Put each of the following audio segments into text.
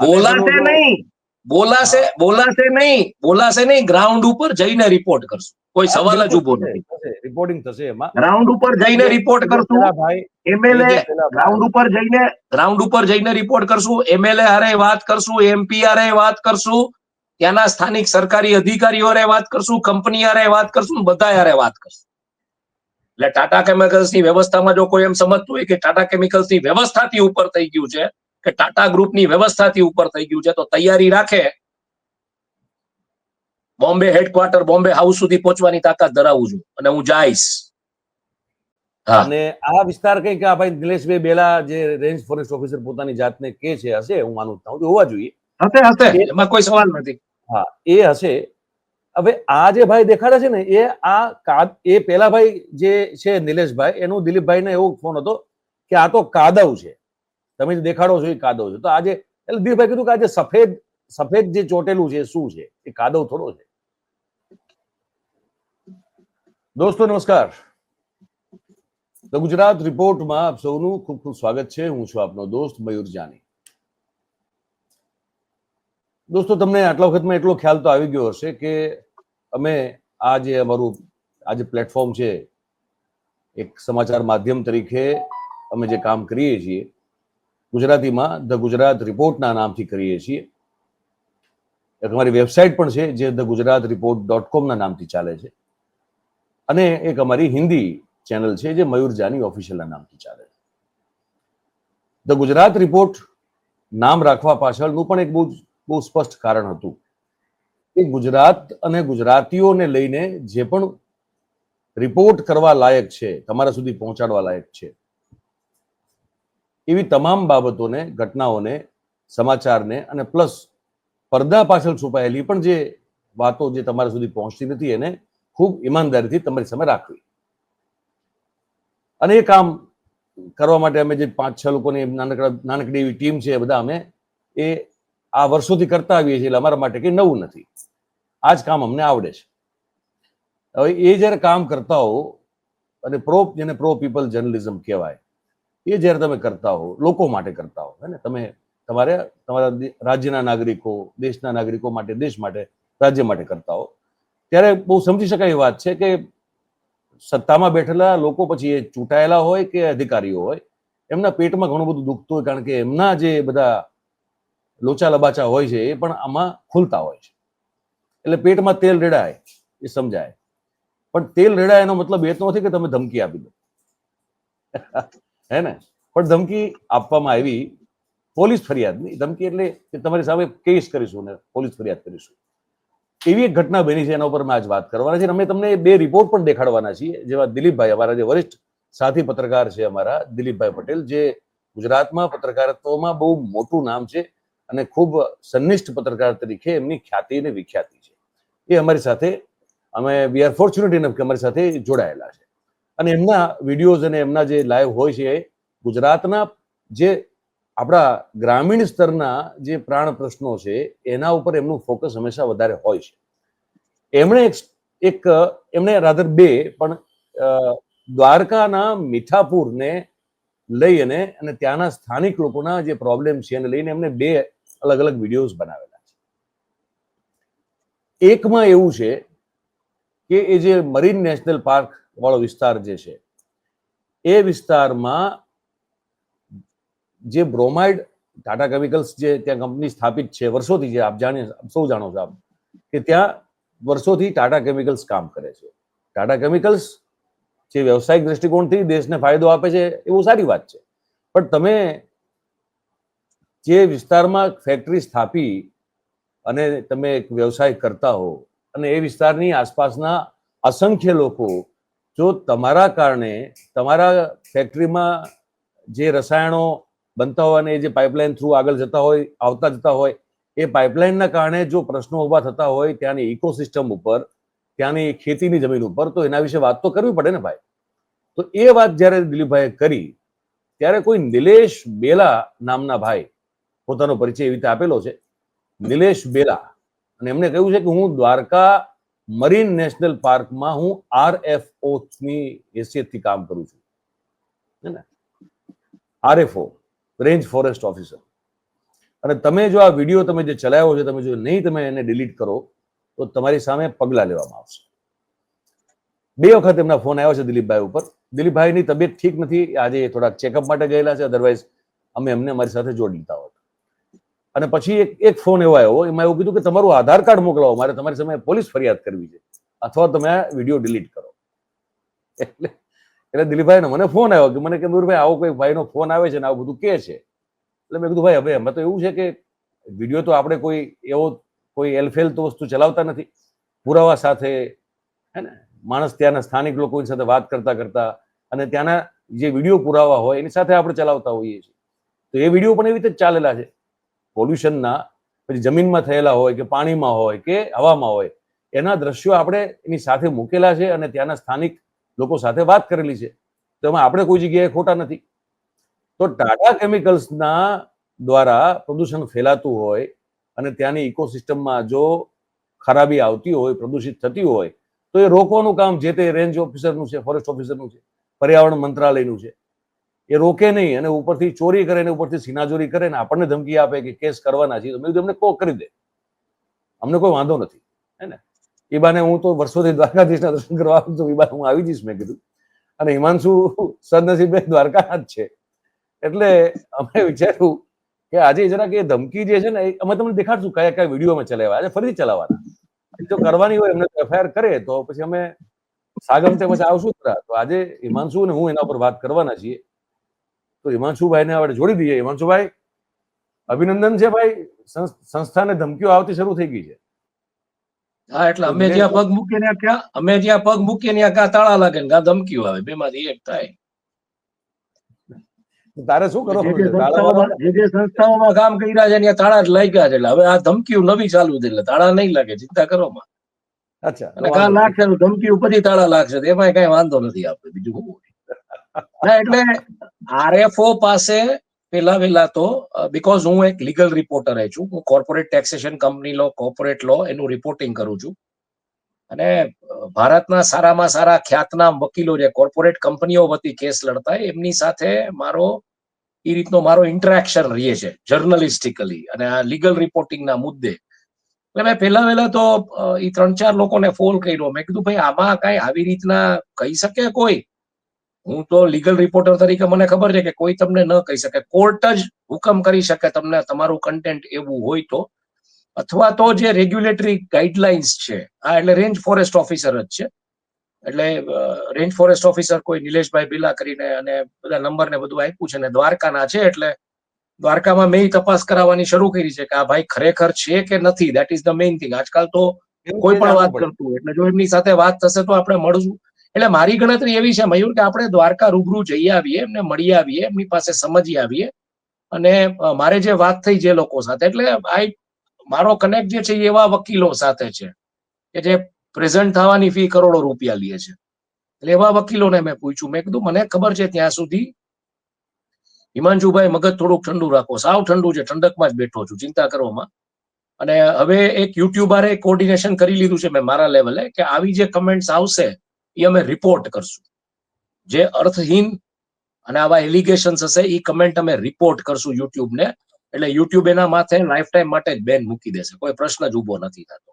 બોલાશે નહીં ગ્રાઉન્ડ ઉપર જઈને રિપોર્ટ કરશું. કોઈ સવાલ જ ઉભો નથી. રિપોર્ટિંગ થશે એમાં. ગ્રાઉન્ડ ઉપર જઈને રિપોર્ટ કરશું. એમએલએ ગ્રાઉન્ડ ઉપર જઈને રિપોર્ટ કરશું. એમએલએ હારે વાત કરશું, એમપી હારે વાત કરશું, ત્યાંના સ્થાનિક સરકારી અધિકારીઓ હારે વાત કરશું, કંપની હારે વાત કરશું, બધા હારે વાત કરશું. એટલે ટાટા કેમિકલ્સની વ્યવસ્થામાં જો કોઈ એમ સમજતું હોય કે ટાટા કેમિકલ્સની વ્યવસ્થાથી ઉપર થઈ ગયું છે કે ટાટા ગ્રુપની વ્યવસ્થાથી ઉપર થઈ ગયું છે, તો તૈયારી રાખે. બોમ્બે હેડક્વાર્ટર, બોમ્બે હાઉસ સુધી પહોંચવાની તાકાત ધરાવું છું અને હું જઈશ. અને આ વિસ્તાર કઈ કે ભાઈ નિલેશભાઈ બેલા જે રેન્જ ફોરેસ્ટ ઓફિસર પોતાની જાતને કે છે, હશે, હું માનું છું હોવા જોઈએ. હશે, એમાં કોઈ સવાલ નથી. હા, એ હશે. હવે આ જે ભાઈ દેખાડે છે ને, એ પેલા ભાઈ જે છે નિલેશભાઈ, એનું દિલીપભાઈને એવો ફોન હતો કે આ તો કાદવ છે, તમે જે દેખાડો છો એ કાદવ છે. તો આજે એટલે દિલીપભાઈ કીધું કે આજે સફેદ જે ચોટેલું છે શું છે, એ કાદવ થોડો છે. દોસ્તો નમસ્કાર, ધ ગુજરાત રિપોર્ટમાં આપ સૌનું ખૂબ ખૂબ સ્વાગત છે. હું છું આપનો દોસ્ત મયુર જાની. દોસ્તો, તમને આટલા વખતમાં એટલો ખ્યાલ તો આવી ગયો હશે કે અમે આ જે અમારું આજે પ્લેટફોર્મ છે, એક સમાચાર માધ્યમ તરીકે અમે જે કામ કરીએ છીએ, ગુજરાતીમાં ધ ગુજરાત રિપોર્ટના નામથી કરીએ છીએ. એક અમારી વેબસાઇટ પણ છે જે ધ ગુજરાત રિપોર્ટ .com નામથી ચાલે છે, અને એક અમારી હિન્દી ચેનલ છે જે મયુર જાની ઓફિશિયલના નામથી ચાલે છે. ધ ગુજરાત રિપોર્ટ નામ રાખવા પાછળનું પણ એક બહુ સ્પષ્ટ કારણ હતું કે ગુજરાત અને ગુજરાતીઓને લઈને જે પણ રિપોર્ટ કરવા લાયક છે, તમારા સુધી પહોંચાડવા લાયક છે, એવી તમામ બાબતોને, ઘટનાઓને, સમાચારને અને પ્લસ પડદા પાછળ છુપાયેલી પણ જે વાતો જે તમારા સુધી પહોંચતી નથી, એને ખૂબ ઈમાનદારીથી તમારી સામે રાખવી. અને એ કામ કરવા માટે અમે જે 5-6 લોકોની નાનકડી એવી ટીમ છે, બધા અમે એ આ વર્ષોથી કરતા આવીએ છીએ. એટલે અમારા માટે કંઈ નવું નથી, આ જ કામ અમને આવડે છે. હવે એ જ્યારે કામ કરતા હો, અને જેને પ્રો પીપલ જર્નલિઝમ કહેવાય, એ જ્યારે તમે કરતા હો, લોકો માટે કરતા હો, હે ને, તમે તમારા રાજ્યના નાગરિકો, દેશના નાગરિકો માટે, દેશ માટે, રાજ્ય માટે કરતા હો, ત્યારે બહુ સમજી શકાય એ વાત છે કે સત્તામાં બેઠેલા લોકો, પછી એ ચૂંટાયેલા હોય કે અધિકારીઓ હોય, એમના પેટમાં ઘણું બધું દુખતું હોય, કારણ કે એમના જે બધા લોચા લબાચા હોય છે એ પણ આમાં ખુલતા હોય છે. એટલે પેટમાં તેલ રેડાય એ સમજાય, પણ તેલ રેડાય એનો મતલબ એ તો નથી કે તમે ધમકી આપી દો, હે ને. પણ ધમકી આપવામાં આવી પોલીસ ફરિયાદની ધમકી, એટલે કે તમારી સામે કેસ કરીશું ને પોલીસ ફરિયાદ કરીશું, એવી એક ઘટના બની છે. એના ઉપર મેં આજ વાત કરવાના છે. અમે તમને 2 રિપોર્ટ પણ દેખાડવાના છીએ, જેવા દિલીપભાઈ, અમારા જે વરિષ્ઠ સાથી પત્રકાર છે, અમારા દિલીપભાઈ પટેલ, જે ગુજરાતમાં પત્રકારત્વમાં બહુ મોટું નામ છે અને ખૂબ સંનિષ્ઠ પત્રકાર તરીકે એમની ખ્યાતિ અને વિખ્યાતિ છે. એ અમારી સાથે, અમે વી આર ફોર્ચ્યુનેટ ઇનફ કે અમારી સાથે જોડાયેલા છે. અને એમના વિડીયોઝ અને એમના જે લાઈવ હોય છે, એ ગુજરાતના જે આપણા ગ્રામીણ સ્તરના જે પ્રાણ પ્રશ્નો છે એના ઉપર એમનું ફોકસ હંમેશા વધારે હોય છે. એમણે રાધર 2 પણ દ્વારકાના મીઠાપુરને લઈ અને ત્યાંના સ્થાનિક લોકોના જે પ્રોબ્લેમ છે એને લઈને એમને 2 અલગ અલગ વિડીયોઝ બનાવેલા છે. એકમાં એવું છે કે એ જે મરીન નેશનલ પાર્ક વાળો વિસ્તાર જે છે, એ વિસ્તારમાં જે બ્રોમાઇડ, ટાટા કેમિકલ્સ જે ત્યાં કંપની સ્થાપિત છે વર્ષોથી, જે આપ સૌ જાણો છો આપ, કે ત્યાં વર્ષોથી ટાટા કેમિકલ્સ કામ કરે છે. ટાટા કેમિકલ્સ જે વ્યવસાયિક દ્રષ્ટિકોણથી દેશને ફાયદો આપે છે એ બહુ સારી વાત છે, પણ તમે જે વિસ્તારમાં ફેક્ટરી સ્થાપી અને તમે એક વ્યવસાય કરતા હો, અને એ વિસ્તારની આસપાસના અસંખ્ય લોકો જો તમારા કારણે તમારા ફેક્ટરીમાં જે રસાયણો બનતા હોય અને જે પાઇપલાઇન થ્રુ આગળ જતા હોય, આવતા જતા હોય, એ પાઇપલાઇનના કારણે જો પ્રશ્નો ઊભા થતા હોય ત્યાંની ઇકોસિસ્ટમ ઉપર, ત્યાંની ખેતીની જમીન ઉપર, તો એના વિશે વાત તો કરવી પડે ને ભાઈ. તો એ વાત જ્યારે દિલીપભાઈએ કરી, ત્યારે કોઈ નિલેશ બેલા નામના ભાઈ પોતાનો પરિચય એવી રીતે આપેલો છે, નિલેશ બેલા, અને એમને કહ્યું છે કે હું દ્વારકા મરીન નેશનલ પાર્કમાં હું RFO ની હેસિયતથી કામ કરું છું, હે ને, RFO, રેન્જ ફોરેસ્ટ ઓફિસર. અને તમે જો આ વિડીયો તમે જે ચલાવ્યો છે, તમે જો નહીં તમે એને ડિલીટ કરો તો તમારી સામે પગલાં લેવામાં આવશે. 2 વખત એમના ફોન આવ્યો છે દિલીપભાઈ ઉપર. દિલીપભાઈની તબિયત ઠીક નથી, આજે થોડાક ચેકઅપ માટે ગયેલા છે, અધરવાઇઝ અમે એમને અમારી સાથે જોડી લીધા હોત. અને પછી એક ફોન એવો આવ્યો, એમાં એવું કીધું કે તમારું આધાર કાર્ડ મોકલાવો, મારે તમારી સામે પોલીસ ફરિયાદ કરવી છે, અથવા તમે આ વિડીયો ડિલીટ કરો. એટલે દિલીપભાઈને મને ફોન આવ્યો કે મને કે નૂરભાઈ આવો કોઈ ભાઈનો ફોન આવે છે ને આવું બધું કે છે. એટલે મેં કીધું ભાઈ હવે એમાં તો એવું છે કે વિડીયો તો આપણે કોઈ એલફેલ તો વસ્તુ ચલાવતા નથી, પુરાવા સાથે, હે ને, માણસ ત્યાંના સ્થાનિક લોકોની સાથે વાત કરતા કરતા અને ત્યાંના જે વિડીયો પુરાવા હોય એની સાથે આપણે ચલાવતા હોઈએ છીએ. તો એ વિડીયો પણ એવી રીતે જ ચાલેલા છે. પોલ્યુશનના પછી જમીનમાં થયેલા હોય કે પાણીમાં હોય કે હવામાં હોય એના દ્રશ્યો આપણે એની સાથે મૂકેલા છે અને ત્યાંના સ્થાનિક લોકો સાથે વાત કરેલી છે. તો એમાં આપણે કોઈ જગ્યાએ ખોટા નથી. તો ટાટા કેમિકલ્સના દ્વારા પ્રદૂષણ ફેલાતું હોય અને ત્યાંની ઇકોસિસ્ટમમાં જો ખરાબી આવતી હોય, પ્રદૂષિત થતી હોય, તો એ રોકવાનું કામ જે તે રેન્જ ઓફિસરનું છે, ફોરેસ્ટ ઓફિસરનું છે, પર્યાવરણ મંત્રાલયનું છે. એ રોકે નહીં અને ઉપરથી ચોરી કરે ને ઉપરથી સીનાચોરી કરે ને આપણને ધમકી આપે કે કેસ કરવાના છે. તો મેં કીધું અમને કો કરી દે, અમને કોઈ વાંધો નથી, હે ને. એ બાને હું તો વર્ષોથી દ્વારકાધીશના દર્શન કરવા આવું છું, એ બાને હું આવી જઈશ મેં કીધું. અને હિમાંશુ સદનસીબે દ્વારકા જ છે. એટલે અમે વિચાર્યું કે આજે જરાક એ ધમકી જે છે ને અમે તમને દેખાડશું કયા કયા વિડીયો અમે ચલાવ્યા, આજે ફરીથી ચલાવવાના. જો કરવાની હોય એમને એફઆઈઆર કરે તો પછી અમે સાગમતે પછી આવશું. તો આજે હિમાંશુ ને હું એના પર વાત કરવાના છીએ. તો હિમાંશુભાઈને આપણે જોડી દઈએ. હિમાંશુભાઈ, અભિનંદન છે ભાઈ, સંસ્થાને ધમકીઓ આવતી શરૂ થઈ ગઈ છે. હા, એટલે અમે જ્યાં પગ મૂકીએ ત્યાં કાં તાળા લાગે ને કાં ધમકીઓ આવે, બેમાંથી એક થાય. તારે શું કરવાનું છે? જે સંસ્થાઓમાં કામ કર્યા છે ત્યાં તાળા જ લાગ્યા છે. એટલે હવે આ ધમકીઓ નવી ચાલુ છે એટલે તાળા નહીં લાગે, ચિંતા કરો માં. અચ્છા, અને કાં લાગશે ધમકી પછી તાળા લાગશે, એમાં કઈ વાંધો નથી આપણે, બીજું શું. ના, એટલે આરએફઓ પાસે પેલા તો બીકોઝ હું એક લીગલ રિપોર્ટર છું, હું corporate taxation, company law, corporate law એનું રિપોર્ટિંગ કરું છું. અને ભારતના સારામાં સારા ખ્યાતનામ વકીલો જે કોર્પોરેટ કંપનીઓ વતી કેસ લડતા હોય એમની સાથે એ રીતનો મારો ઇન્ટરેક્શન રહે છે જર્નલિસ્ટિકલી અને આ લીગલ રિપોર્ટિંગના મુદ્દે. એટલે મેં પહેલા તો એ 3-4 લોકોને ફોન કર્યો. મેં કીધું ભાઈ આમાં કઈ આવી રીતના કહી શકે કોઈ? હું તો લીગલ રિપોર્ટર તરીકે મને ખબર છે કે કોઈ તમને ન કહી શકે, કોર્ટ જ હુકમ કરી શકે તમને તમારું કન્ટેન્ટ એવું હોય તો, અથવા તો જે રેગ્યુલેટરી ગાઈડલાઇન્સ છે, આ એટલે રેન્જ ફોરેસ્ટ ઓફિસર જ છે. એટલે રેન્જ ફોરેસ્ટ ઓફિસર કોઈ નિલેશભાઈ બિલા કરીને અને બધા નંબર ને બધું આપ્યું છે ને દ્વારકાના છે. એટલે દ્વારકામાં મેં તપાસ કરાવવાની શરૂ કરી છે કે આ ભાઈ ખરેખર છે કે નથી. That is the main thing. આજકાલ તો કોઈ પણ વાત કરતું, એટલે જો એમની સાથે વાત થશે તો આપણે મળશું. એટલે મારી ગણતરી એવી છે મયુર કે આપણે દ્વારકા રૂબરૂ જઈ આવીએ, એમને મળી આવીએ, એમની પાસે સમજી આવીએ. અને મારે જે વાત થઈ જે લોકો સાથે, એટલે મારો કનેક્ટ જે છે એવા વકીલો સાથે છે કે જે પ્રેઝન્ટ થવાની ફી કરોડો રૂપિયા લે છે. એટલે એવા વકીલોને મેં પૂછ્યું. મેં કીધું મને ખબર છે ત્યાં સુધી હિમાંશુભાઈ મગજ થોડુંક ઠંડુ રાખો, સાવ ઠંડુ છે, ઠંડકમાં જ બેઠો છું, ચિંતા કરવામાં. અને હવે એક યુટ્યુબરે કોર્ડિનેશન કરી લીધું છે મેં મારા લેવલે કે આવી જે કમેન્ટ્સ આવશે એ અમે રિપોર્ટ કરશું. જે અર્થહીન અને આવા એલિગેશન્સ હશે એ કમેન્ટ અમે રિપોર્ટ કરશું યુટ્યુબને. એટલે યુટ્યુબ એના માથે લાઈફ ટાઈમ માટે જ બેન મૂકી દેશે, કોઈ પ્રશ્ન જ ઉભો નથી થતો.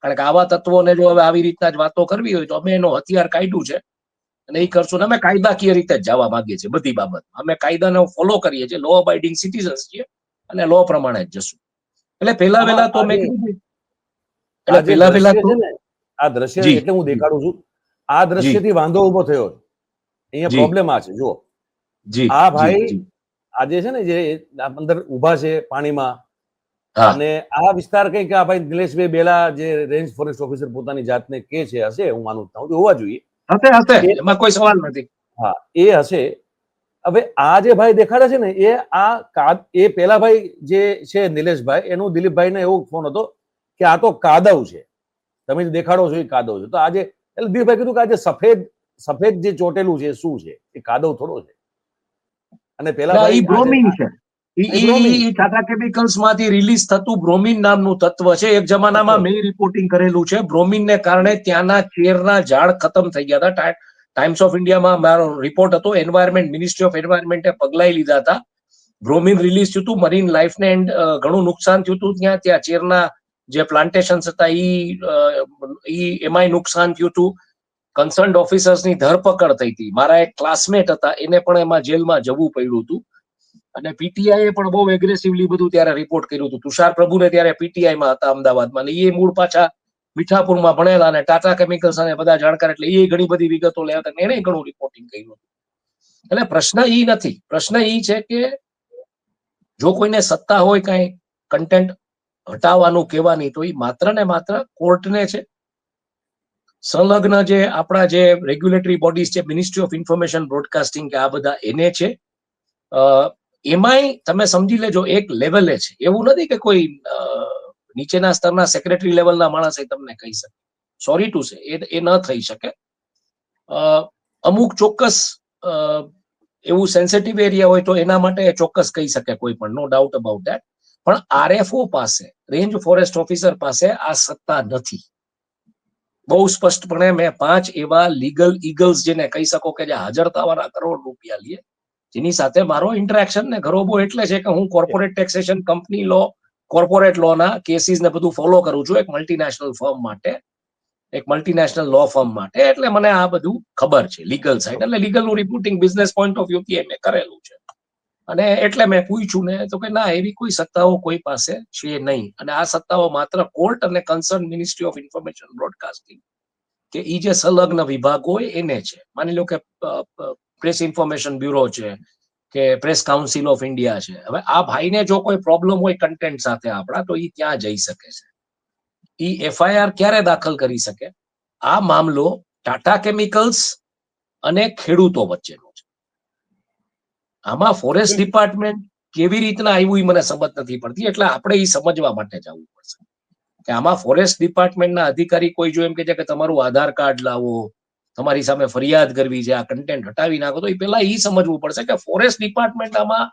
કારણ કે આવા તત્વોને જો હવે આવી રીતના જ વાતો કરવી હોય તો અમે એનો હથિયાર કાઢ્યું છે અને એ કરશું. ને અમે કાયદાકીય રીતે જ જવા માંગીએ છીએ બધી બાબત. અમે કાયદાને ફોલો કરીએ છીએ, લો અબાઇડિંગ સિટીઝન્સ છીએ અને લો પ્રમાણે જ જશું. એટલે પહેલા તો મેં કીધું, એટલે પહેલા તો આ દ્રશ્ય એટલે હું દેખાડું છું. આ દ્રશ્યથી વાંધો ઉભો થયો. અહીંયા પ્રોબ્લેમ આ છે, જુઓ. આ ભાઈ આજે છે ને જે અંદર ઉભા છે પાણીમાં, અને આ વિસ્તાર કઈક આ ભાઈ નિલેશભાઈ બેલા જે રેન્જ ફોરેસ્ટ ઓફિસર પોતાની જાતને કે છે, હશે હું માનું છું, હોવા જોઈએ, એમાં કોઈ સવાલ નથી. હા, એ હશે. હવે આ જે ભાઈ દેખાડે છે ને એ પેલા ભાઈ જે છે નિલેશભાઈ, એનું દિલીપભાઈને એવો ફોન હતો કે આ તો કાદવ છે, તમે દેખાડો છો એ કાદવ છે. તો આજે એટલે દિલીપભાઈ કીધું કે આજે સફેદ જે ચોટેલું છે શું છે, એ કાદવ થોડો છે. અને પેલા બ્રોમિન છે, ટાટા કેમિકલ્સ માંથી રિલીઝ થતું બ્રોમિન નામનું તત્વ છે. એક જમાનામાં મેં રિપોર્ટિંગ કરેલું છે. બ્રોમિનને કારણે ત્યાંના કેરના ઝાડ ખતમ થઈ ગયા હતા. ટાઈમ્સ ઓફ ઇન્ડિયામાં મારો રિપોર્ટ હતો. એન્વાયરમેન્ટ, મિનિસ્ટ્રી ઓફ એન્વાયરમેન્ટે પગલાં લીધા હતા બ્રોમિન રિલીઝ થયું હતું, મરીન લાઈફને ઘણું નુકસાન થયું હતું. ત્યાં ચેરના જે પ્લાન્ટેશન્સ હતા એમાંય નુકસાન થયું હતું. કન્સર્ન્ડ ઓફિસર્સની ધરપકડ થઈ હતી. મારા એક ક્લાસમેટ હતા, એને પણ એમાં જેલમાં જવું પડ્યું હતું. અને પીટીઆઈએ પણ બહુ એગ્રેસિવલી બધું ત્યારે રિપોર્ટ કર્યું હતું. તુષાર પ્રભુને ત્યારે પીટીઆઈમાં હતા અમદાવાદમાં, અને એ મૂળ પાછા મીઠાપુરમાં ભણેલા અને ટાટા કેમિકલ્સ અને બધા જાણકાર, એટલે એ ઘણી બધી વિગતો લેવા હતા. એને ઘણું રિપોર્ટિંગ કર્યું હતું. એટલે પ્રશ્ન ઈ નથી. પ્રશ્ન ઈ છે કે જો કોઈને સત્તા હોય કઈ કન્ટેન્ટ હટાવવાનું કહેવાની, તો એ માત્ર ને માત્ર કોર્ટને છે. સંલગ્ન જે આપણા જે રેગ્યુલેટરી બોડીઝ છે, મિનિસ્ટ્રી ઓફ ઇન્ફોર્મેશન બ્રોડકાસ્ટિંગ કે આ બધા એને છે. એમાંય તમે સમજી લેજો એક લેવલે છે. એવું નથી કે કોઈ નીચેના સ્તરના સેક્રેટરી લેવલના માણસે તમને કહી શકે. સોરી ટુ સે, એ ન થઈ શકે. અમુક ચોક્કસ એવું સેન્સિટિવ એરિયા હોય તો એના માટે ચોક્કસ કહી શકે કોઈ પણ, નો ડાઉટ અબાઉટ ધેટ. પણ આરએફઓ પાસે, રેન્જ ફોરેસ્ટ ઓફિસર પાસે આ સત્તા નથી. બહુ સ્પષ્ટપણે મેં 5 એવા લીગલ ઈગલ્સ જેને કહી શકો કે જે હાજર થવાના કરોડ રૂપિયા લે, જેની સાથે મારો ઇન્ટરેક્શન ને ઘરોબો એટલે છે કે હું corporate taxation, company law, corporate law ના કેસીસ ને બધું ફોલો કરું છું એક મલ્ટીનેશનલ ફર્મ માટે, એક મલ્ટીનેશનલ લો ફર્મ માટે. એટલે મને આ બધું ખબર છે લીગલ સાઈડ. એટલે લીગલનું reporting business point of view થી મેં કરેલું છે. અને એટલે મેં પૂછ્યું ને તો કે ના, એવી કોઈ સત્તાઓ કોઈ પાસે છે નહીં. અને આ સત્તાઓ માત્ર કોર્ટ અને concern ministry of information broadcasting કે ઈ જે સંલગ્ન વિભાગ હોય એને છે. માની લો કે પ્રેસ ઇન્ફોર્મેશન બ્યુરો છે કે પ્રેસ કાઉન્સિલ ઓફ ઇન્ડિયા છે. હવે આ ભાઈને જો કોઈ પ્રોબ્લેમ હોય કન્ટેન્ટ સાથે આપણા, તો ઈ ત્યાં જઈ શકે છે. ઈ એફઆઈઆર ક્યારે દાખલ કરી શકે? આ મામલો ટાટા કેમિકલ્સ અને ખેડૂતો વચ્ચેનો છે. આમાં ફોરેસ્ટ ડિપાર્ટમેન્ટ કેવી રીતના આવ્યું એ મને સમજ નથી પડતી. એટલે આપણે એ સમજવા માટે જવું પડશે કે આમાં ફોરેસ્ટ ડિપાર્ટમેન્ટના અધિકારી કોઈ જો એમ કે છે કે તમારું આધાર કાર્ડ લાવો, તમારી સામે ફરિયાદ કરવી છે, આ કન્ટેન્ટ હટાવી નાખો, તો એ પેલા એ સમજવું પડશે કે ફોરેસ્ટ ડિપાર્ટમેન્ટ આમાં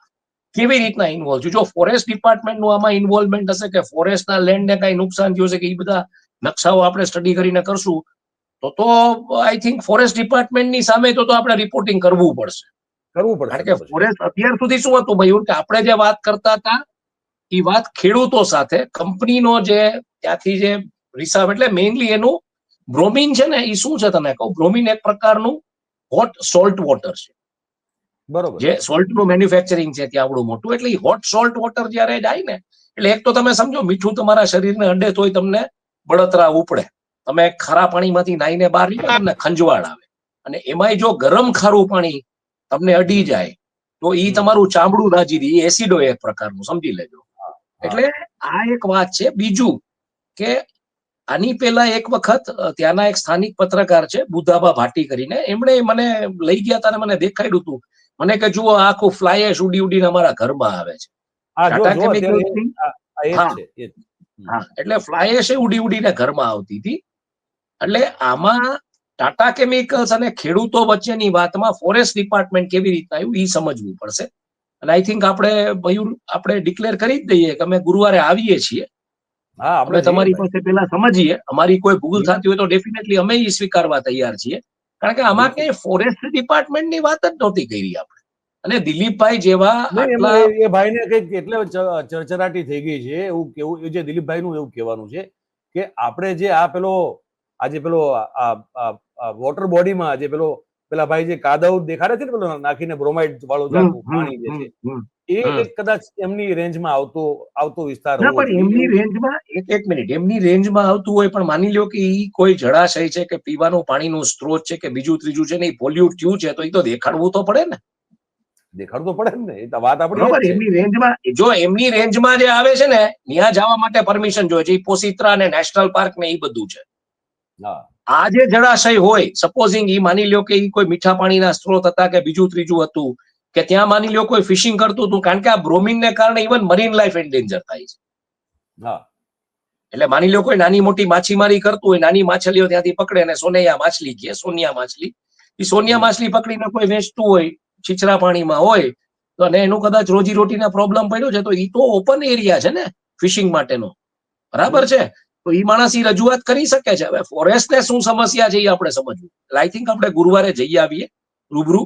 કેવી રીતના ઇન્વોલ્વ છે. જો ફોરેસ્ટ ડિપાર્ટમેન્ટનું આમાં ઇન્વોલ્વમેન્ટ હશે કે ફોરેસ્ટના લેન્ડને કઈ નુકસાન થયું છે કે એ બધા નકશાઓ આપણે સ્ટડી કરીને કરશું, તો આઈ થિંક ફોરેસ્ટ ડિપાર્ટમેન્ટની સામે તો આપણે રિપોર્ટિંગ કરવું પડશે. કારણ કે ફોરેસ્ટ અત્યાર સુધી શું હતું ભાઈ, કે આપણે જે વાત કરતા હતા એ વાત ખેડૂતો સાથે, કંપનીનો જે ત્યાંથી જે રિસાવ, એટલે મેઇનલી એનું બ્રોમિન છે ને, એ શું છે તને કહું, બ્રોમિન એક પ્રકારનું હોટ સોલ્ટ વોટર છે. બરોબર, જે સોલ્ટ નું મેન્યુફેક્ચરિંગ છે ત્યાં આવડું મોટું. એટલે હોટ સોલ્ટ વોટર જયારે જાય ને, એટલે એક તો તમે સમજો મીઠું તમારા શરીરને અડે તોય તમને બળતરા ઉપડે. તમે ખારા પાણીમાંથી નાઈને બહાર નીકળો તમને ખંજવાળ આવે. અને એમાંય જો ગરમ ખારું પાણી તમને અડી જાય તો ઈ તમારું ચામડું દાજી દે. એસિડો એક પ્રકારનું, સમજી લેજો. એટલે આ એક વાત છે. બીજું કે આની પેલા એક વખત ત્યાંના એક સ્થાનિક પત્રકાર છે બુધાબા ભાટી કરીને, એમણે મને લઈ ગયા હતા, મને દેખાડ્યું હતું. મને કે જુઓ આખું ફ્લાય એશ ઉડી ઉડીને અમારા ઘરમાં આવે છે. એટલે ફ્લાય એશ ઉડી ઉડીને ઘરમાં આવતી હતી. એટલે આમાં ટાટા કેમિકલ્સ અને ખેડૂતો વચ્ચેની વાતમાં ફોરેસ્ટ ડિપાર્ટમેન્ટ કેવી રીતના આવ્યું એ સમજવું પડશે. અને આઈ થિંક આપણે ડિક્લેર કરી જ દઈએ કે અમે ગુરુવારે આવીએ છીએ. આપણે તમારી પાસે પેલા સમજીએ, અમારી કોઈ ભૂલ થતી હોય તો ડેફિનેટલી અમે એ સ્વીકારવા તૈયાર છીએ. કારણ કે આમાં કઈ ફોરેસ્ટ ડિપાર્ટમેન્ટની વાત જ નહોતી કરી આપણે. અને દિલીપભાઈ જેવા એ ભાઈને કઈક એટલે ચરચરાટી થઈ ગઈ છે એવું કેવું, જે દિલીપભાઈ નું એવું કહેવાનું છે કે આપણે જે આ પેલો વોટર બોડીમાં જે પેલા ભાઈ જે કાદવ દેખાડે છે ને, પેલો નાખીને બ્રોમાઇડ વાળું પાણી જે છે, એ કદાચ એમની રેન્જમાં આવતો વિસ્તાર હોય. પણ એમની રેન્જમાં એક મિનિટ, એમની રેન્જમાં આવતું હોય, પણ માની લો કે ઈ કોઈ જળાશય છે કે પીવાનું પાણીનું સ્ત્રોત છે કે બીજું ત્રીજું છે ને, એ પોલ્યુટ થયું છે, તો એ તો દેખાડવું તો પડે ને. દેખાડવું તો પડે ને, એ વાત આપણી એમની રેન્જમાં, જો એમની રેન્જમાં જે આવે છે ને ત્યાં જવા માટે પરમિશન જોઈએ છે. પોસીત્રા ને નેશનલ પાર્ક ને એ બધું છે. આ જે જળાશય હોય, સપોઝિંગ ઈ માની લ્યો કે ઈ કોઈ મીઠા પાણીના સ્ત્રોત હતા કે બીજું ત્રીજું હતું, કે ત્યાં માની લ્યો કોઈ ફિશિંગ કરતું હતું, કારણ કે આ બ્રોમિનને કારણે ઇવન મરીન લાઈફ એન્ડેન્જર થાય છે. એટલે માની લો કોઈ નાની મોટી માછીમારી કરતું હોય, નાની માછલીઓ ત્યાંથી પકડે ને સોનિયા માછલી કહે, સોનિયા માછલી, એ સોનિયા માછલી પકડીને કોઈ વેચતું હોય છીછરા પાણીમાં હોય, તો અને એનું કદાચ રોજી રોટીના પ્રોબ્લેમ પડ્યો છે, તો એ તો ઓપન એરિયા છે ને ફિશિંગ માટેનો, બરાબર છે. તો એ માણસ એ રજૂઆત કરી શકે છે. હવે ફોરેસ્ટને શું સમસ્યા છે એ આપણે સમજવું. આઈ થિંક આપણે ગુરુવારે જઈ આવીએ રૂબરૂ.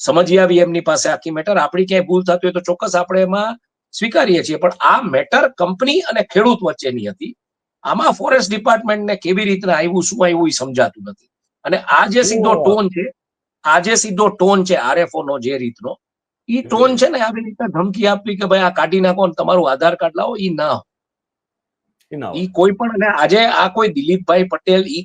સમજી આવી એમની પાસે આખી મેટર. આપણી ક્યાંય ભૂલ થતી હોય તો ચોક્કસ આપણે એમાં સ્વીકારીએ છીએ, પણ આ મેટર કંપની અને ખેડૂત વચ્ચેની હતી. આમાં ફોરેસ્ટ ડિપાર્ટમેન્ટને કેવી રીતના આવ્યું, શું આવ્યું એ સમજાતું નથી. અને આ જે સીધો ટોન છે આરએફઓ નો જે રીતનો, ઈ ટોન છે ને આવી રીતે ધમકી આપવી કે ભાઈ આ કાઢી નાખો, તમારું આધાર કાર્ડ લાવો, ઈ ના. ઈ કોઈ પણ, અને આજે આ કોઈ દિલીપભાઈ પટેલ ઈ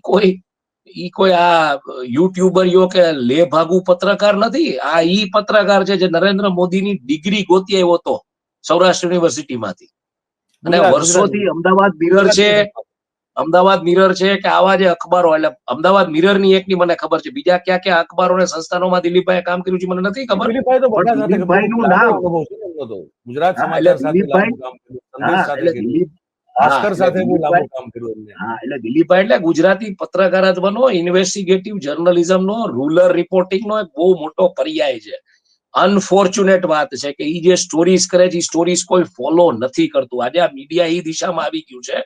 કોઈ આ યુટ્યુબર યો કે લે ભાગુ પત્રકાર નથી. આ ઈ પત્રકાર છે જે નરેન્દ્ર મોદીની ડિગ્રી ગોતી આવ્યો હતો સૌરાષ્ટ્ર યુનિવર્સિટીમાંથી, અને વર્ષોથી અમદાવાદ મિરર છે કે આવા જે અખબારો, એટલે અમદાવાદ મિરર ની એકની મને ખબર છે, બીજા ક્યાં ક્યાં અખબારો અને સંસ્થાનોમાં દિલીપભાઈ કામ કર્યું છે મને નથી ખબર. દિલીપભાઈ નું નામ ગુજરાત સમાચાર સાથે લાંબુ કામ કર્યું, સંદેશ સાથે કર્યું, ભાસ્કર સાથે બહુ લાંબુ કામ કર્યું એમને. એટલે દિલીપભાઈ એટલે ગુજરાતી પત્રકારત્વનો, ઇન્વેસ્ટિગેટિવ જર્નલિઝમનો, રૂરલ રિપોર્ટિંગનો એક બહુ મોટો પર્યાય છે. અનફોર્ચ્યુનેટ વાત છે કે ઈ જે સ્ટોરીઝ કરે છે, સ્ટોરીઝ કોઈ ફોલો નથી કરતું. આજે આ મીડિયા એ દિશામાં આવી ગયું છે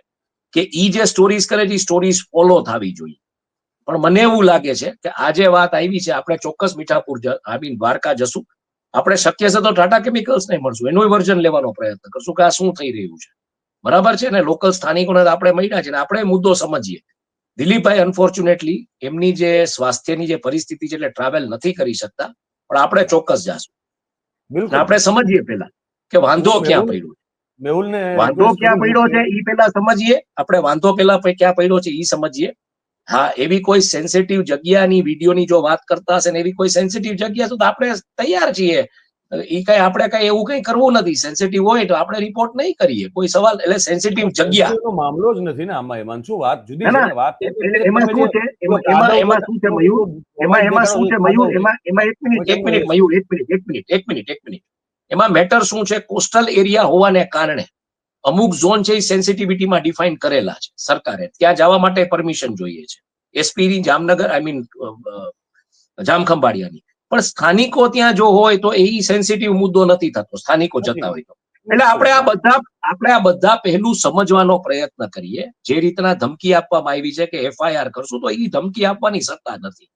કે ઈ જે સ્ટોરીઝ કરે છે, સ્ટોરીઝ ફોલો થવી જોઈએ. પણ મને એવું લાગે છે કે આજે વાત આવી છે, આપણે ચોક્કસ મીઠાપુર દ્વારકા જશું. આપણે શક્ય છે તો ટાટા કેમિકલ્સ ને મળશું, એનું વર્ઝન લેવાનો પ્રયત્ન કરશું કે આ શું થઈ રહ્યું છે. બરાબર છે ને, લોકલ સ્થાનિકોને આપણે મળ્યા છે ને આપણે મુદ્દો સમજીએ. દિલીપભાઈ અનફોર્ચ્યુનેટલી એમની જે સ્વાસ્થ્યની જે પરિસ્થિતિ છે એટલે ટ્રાવેલ નથી કરી શકતા, પણ આપણે ચોક્કસ જાશું. આપણે સમજીએ પેલા કે વાંધો ક્યાં પડ્યો છે. વાંધો ક્યાં પડ્યો છે એ પેલા સમજીએ. આપણે વાંધો પેલા ક્યાં પડ્યો છે એ સમજીએ. હા, એવી કોઈ સેન્સિટિવ જગ્યાની વિડીયોની જો વાત કરતા હશે ને એવી કોઈ સેન્સિટિવ જગ્યા તો આપણે તૈયાર છીએ. એ કઈ આપણે કઈ એવું કઈ કરવું નથી. સેન્સિટિવ હોય તો આપણે રિપોર્ટ નહીં કરીએ, કોઈ સવાલ. એટલે સેન્સિટિવ જગ્યા મામલો જ નથી ને આમાં. એમાં શું વાત જુદી છે ને, વાત એમાં શું છે, એમાં શું છે મયુર, એમાં શું છે મયુર, એમાં એક મિનિટ, એમાં મેટર શું છે, કોસ્ટલ એરિયા હોવાને કારણે અમુક ઝોન છે એ સેન્સિટિવિટીમાં ડિફાઇન કરેલા છે સરકારે. ત્યાં જવા માટે પરમિશન જોઈએ છે એસપી ની જામનગર, જામખંભાળિયાની. પણ સ્થાનિકો ત્યાં જો હોય તો એ સેન્સિટિવ મુદ્દો નથી થતો, સ્થાનિકો જતા હોય તો. એટલે આપણે આ બધા પહેલું સમજવાનો પ્રયત્ન કરીએ. જે રીતના ધમકી આપવામાં આવી છે કે એફઆઈઆર કરશું, તો એ ધમકી આપવાની સત્તા નથી.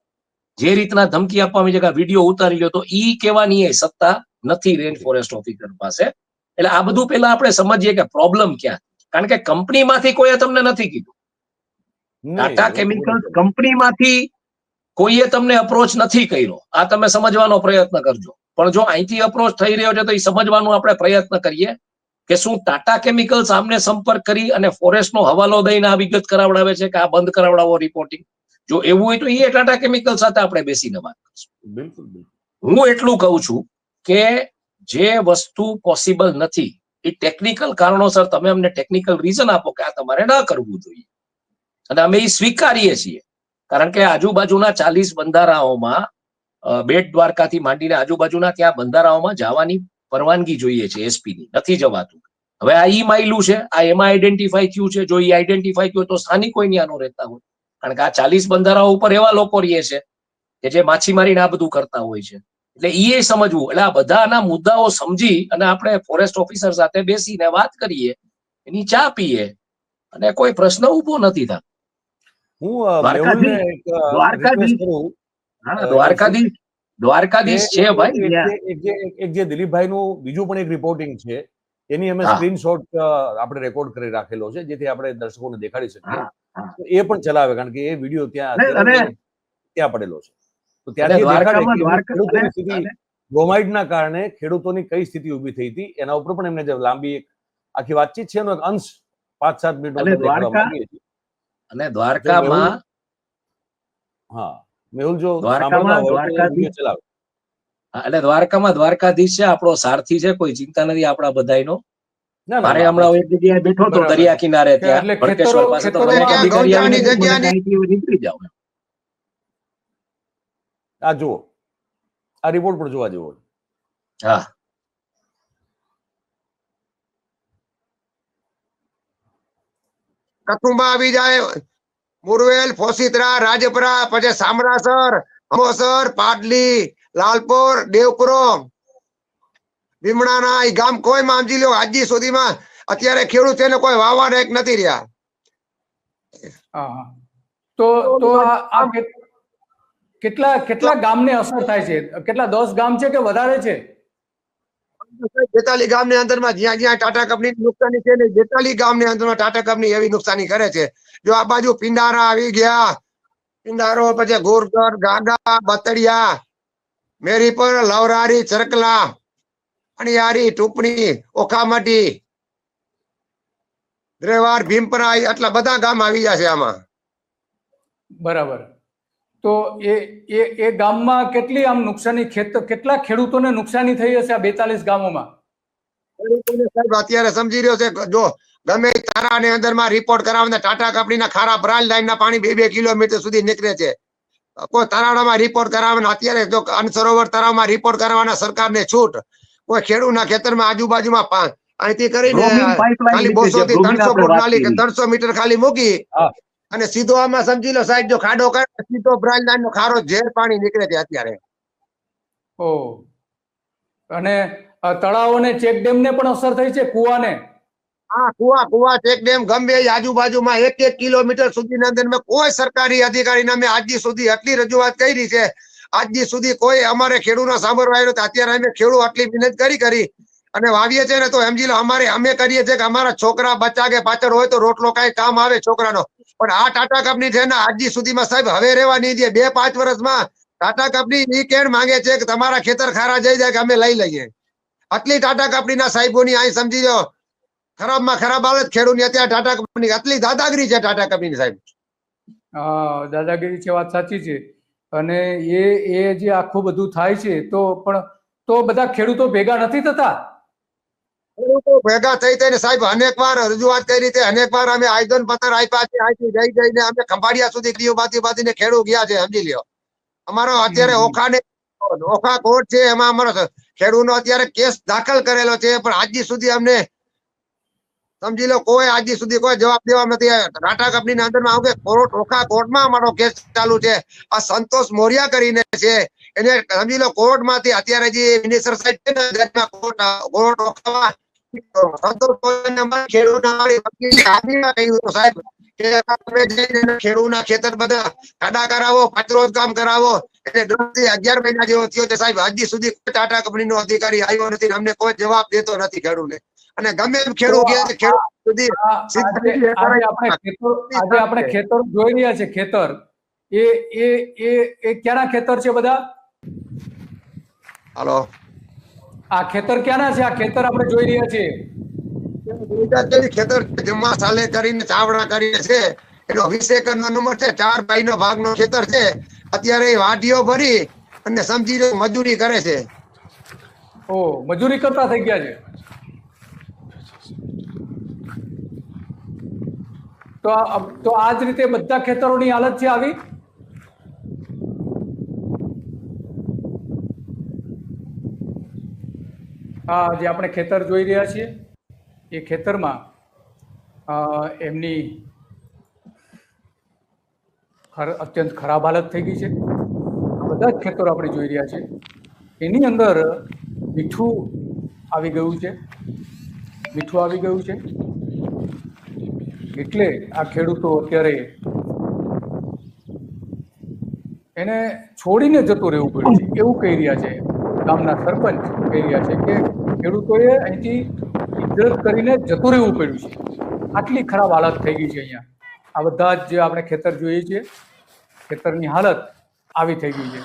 જે રીતના ધમકી આપવામાં આવી છે કે વિડીયો ઉતારી લ્યો, તો ઈ કહેવાની એ સત્તા નથી રેન્જ ફોરેસ્ટ ઓફિસર પાસે. એટલે આ બધું પેલા આપણે સમજીએ કે પ્રોબ્લેમ ક્યાં. કારણ કે કંપનીમાંથી કોઈએ તમને નથી કીધું. ટાટા કેમિકલ્સ કંપનીમાંથી કોઈએ તમને અપ્રોચ નથી કર્યો. આ તમે સમજવાનો પ્રયત્ન કરજો. પણ જો અહીંથી અપ્રોચ થઈ રહ્યો છે તો એ સમજવાનો આપણે પ્રયત્ન કરીએ કે શું ટાટા કેમિકલ્સ આમને સંપર્ક કરી અને ફોરેસ્ટનો હવાલો દઈને આ વિગત કરાવડાવે છે કે આ બંધ કરાવડાવો રિપોર્ટિંગ. જો એવું હોય તો એ ટાટા કેમિકલ સાથે આપણે બેસીને વાત કરશું. બિલકુલ. હું એટલું કહું છું કે જે વસ્તુ પોસિબલ નથી એ ટેકનિકલ કારણોસર તમે અમને ટેકનિકલ રીઝન આપો કે આ તમારે ન કરવું જોઈએ, અને અમે એ સ્વીકારીએ છીએ. કારણ કે આજુબાજુના 40 બંધારાઓમાં, બેટ દ્વારકાથી માંડીને આજુબાજુના ત્યાં બંધારાઓમાં જવાની પરવાનગી જોઈએ છે એસપી ની, નથી જવાતું. હવે આ ઈ માયલું છે, આ એમાં આઈડેન્ટિફાઈ થયું છે. જો એ આઈડેન્ટિફાઈ થયું તો સ્થાનિકો ન્યાનો રહેતા હોય. કારણ કે આ 40 બંધારાઓ ઉપર એવા લોકો રહે છે કે જે માછીમારીને આ બધું કરતા હોય છે. એટલે એ સમજવું. એટલે આ બધાના મુદ્દાઓ સમજી અને આપણે ફોરેસ્ટ ઓફિસર સાથે બેસીને વાત કરીએ, એની ચા પીએ, અને કોઈ પ્રશ્ન ઉભો નથી થતો. દ્વારકાધીશ છે ભાઈ. એક જે દિલીપભાઈ નું બીજું પણ એક રિપોર્ટિંગ છે, એની અમે સ્ક્રીનશોટ આપણે રેકોર્ડ કરી રાખેલો છે, જેથી આપણે દર્શકોને દેખાડી શકીએ. એ પણ ચલાવે, કારણ કે એ વિડીયો ત્યાં પડેલો છે. તો ત્યાંથી બ્રોમાઇડના કારણે ખેડૂતોની કઈ સ્થિતિ ઉભી થઈ હતી એના ઉપર પણ એમને લાંબી એક આખી વાતચીત છે, એનો એક અંશ 5-7 મિનિટ અને દ્વારકામાં, હા મેહુલ જો સાંભળતા હોય તો વિડિયો ચલાવે. એટલે દ્વારકામાં દ્વારકાધીશ છે, આપણો સારથી છે, કોઈ ચિંતા નથી આપણા બધાયનો. મારે હમણાં એક જગ્યાએ બેઠો હતો દરિયા કિનારે, ત્યાં ભડકેશ્વર પાસે, તો નીકળી જાવ. આ જુઓ, આ રિપોર્ટ પણ જોવા જેવો. હા, કથુંબા આવી જાય, મુરવેલ, ફોસીતરા, રાજપરા, પછી સામરાસર, અમોસર, પાટલી, લાલપોર, દેવપુરમ, લીમડાના એ ગામ કોઈ મામજી લો આજી સુધીમાં અત્યારે ખેડૂત છે ને કોઈ વાવવા એક નથી રહ્યા. કેટલા ગામને અસર થાય છે? કેટલા 10 ગામ છે કે વધારે છે? 42 ગામની અંદરમાં જ્યાં જ્યાં ટાટા કંપની નુકસાની છે ને 42 ગામની અંદરમાં ટાટા કંપની એવી નુકસાની કરે છે. જો આ બાજુ પિંડારા આવી ગયા, પિંડારો પછી ગોરગઢ, ગાગા, બતડિયા, મેરીપર, લવરારી, ચરકલા, અણિયારી, ટુપણી, ઓખામટી, દ્રેવાર, ભીમપરાઈ આટલા બધા ગામ આવી ગયા છે આમાં. બરાબર. તો એ ગામમાં કેટલી આમ નુકસાની કેટલા ખેડૂતોને નુકસાની થઈ હશે આ 42 ગામોમાં? સાહેબ અત્યારે સમજી રહ્યો છે, જો ગમે તારાની અંદરમાં રિપોર્ટ કરાવવાના ટાટા કંપનીના ખારા બ્રાલ લાઈનના પાણી 2-2 કિલોમીટર સુધી નીકળે છે. કોઈ તારાડામાં રિપોર્ટ કરાવવાના, અત્યારે જો અનસરોવર તળાવમાં રિપોર્ટ કરવાના સરકારને છૂટ. કોઈ ખેડૂતના ખેતરમાં આજુબાજુમાં અહીંથી કરીને ખાલી 200 થી 300 ફૂટ નાલી કે 300 મીટર ખાલી મૂકી અને સીધો આમાં સમજી લો સાહેબ, જો ખાડો કરે સીધો બ્રાલ લાઈન નો ખારો ઝેર પાણી નીકળે છે અત્યારે. ઓ, અને તળાવોને ચેક ડેમ ને પણ અસર થઈ છે, કુવાને? હા, કુવા ચેક ડેમ ગમે આજુબાજુમાં 1-1 કિલોમીટર સુધી અંદર કોઈ સરકારી અધિકારીને અમે આજથી સુધી આટલી રજૂઆત કરી છે, આજથી સુધી કોઈ અમારે ખેડૂતનો સાંભળવા આવ્યો તો અત્યારે અમે ખેડૂત આટલી મહેનત કરી અને વાવીએ છે ને તો સમજી લો અમે કરીએ છીએ કે અમારા છોકરા બચ્ચા કે પાછળ હોય તો રોટલો કઈ કામ આવે છોકરાનો. પણ આ ટાટા કંપની છે ને આજથી સુધીમાં સાહેબ હવે રહેવા નહીં દે. 2-5 વર્ષમાં ટાટા કંપની ઈ કેણ માંગે છે કે તમારા ખેતર ખારા જઈ જાય કે અમે લઈ લઈએ. આટલી ટાટા કંપનીના સાહેબોની અહીં સમજી લો ખરાબમાં ખરાબ હાલત ખેડૂતની અત્યારે ટાટા કંપની આટલી દાદાગીરી છે ટાટા કંપની સાહેબ. હા, દાદાગીરી છે, વાત સાચી છે. અને એ જે આખું બધું થાય છે તો બધા ખેડૂતો ભેગા નથી થતા? ખેડૂતો ભેગા થઈ ને સાહેબ અનેક વાર રજૂઆત કરી છે, અનેક વાર અમે આવેદન પત્ર આપ્યા છે, અહીંથી જઈને અમે ખંભાળિયા સુધી દીવ બાતી ખેડૂત ગયા છે સમજી લ્યો. અમારો અત્યારે ઓખા કોર્ટ છે એમાં અમારો ખેડૂતનો અત્યારે કેસ દાખલ કરેલો છે, પણ આજથી સુધી અમને સમજી લો કોઈ આજથી સુધી કોઈ જવાબ દેવા નથી. ટાટા કંપનીના અંદરમાં આવું કે ઓખા કોર્ટમાં અમારો કેસ ચાલુ છે. આ સંતોષ મોરિયા કરીને છે, એને સમજી લો કોર્ટમાંથી અત્યારે જે મિનિસ્ટર સાહેબ છે ને કોર્ટ ઓખામાં સંતોષ સાહેબ કે તમે જઈને ખેડૂતના ખેતર બધા ખાડા કરાવો, પાચરોજ કામ કરાવો. એટલે 10 થી 11 મહિના જેવો થયો છે સાહેબ, આજથી સુધી કોઈ ટાટા કંપનીનો અધિકારી આવ્યો નથી, અમને કોઈ જવાબ દેતો નથી ખેડૂતને. અને ગમે એમ ખેડૂત સુધી આજે આપણે ખેતર જોઈ રહ્યા છે, ખેતર એ ક્યાંના ખેતર છે બધા? હાલો, આ ખેતર ક્યાંના છે? આ ખેતર આપણે જોઈ રહ્યા છીએ ખેતર જમા સાલે કરીને ચાવડા કરીને છે, એનો 20 એકરનો નંબર છે, 4 ભાઈનો ભાગનો ખેતર છે. અત્યારે વાઢીઓ ભરી અને સમજી મજૂરી કરે છે. ઓ, મજૂરી કરતા થઈ ગયા છે. તો આ જ રીતે બધા ખેતરોની હાલત છે આવી? આ જે આપણે ખેતર જોઈ રહ્યા છીએ એ ખેતરમાં એમની અત્યંત ખરાબ હાલત થઈ ગઈ છે. આ બધા જ ખેતરો આપણે જોઈ રહ્યા છીએ, એની અંદર મીઠું આવી ગયું છે. એટલે આ ખેડૂતો અત્યારે એને છોડીને જતું રહેવું પડ્યું છે એવું કહી રહ્યા છે. ગામના સરપંચ કહી રહ્યા છે કે ખેડૂતોએ અહીંથી હિજરત કરીને જતું રહેવું પડ્યું છે. આટલી ખરાબ હાલત થઈ ગઈ છે અહીંયા. આ બધા જ જે આપણે ખેતર જોઈએ છીએ, ખેતરની હાલત આવી થઈ ગઈ છે.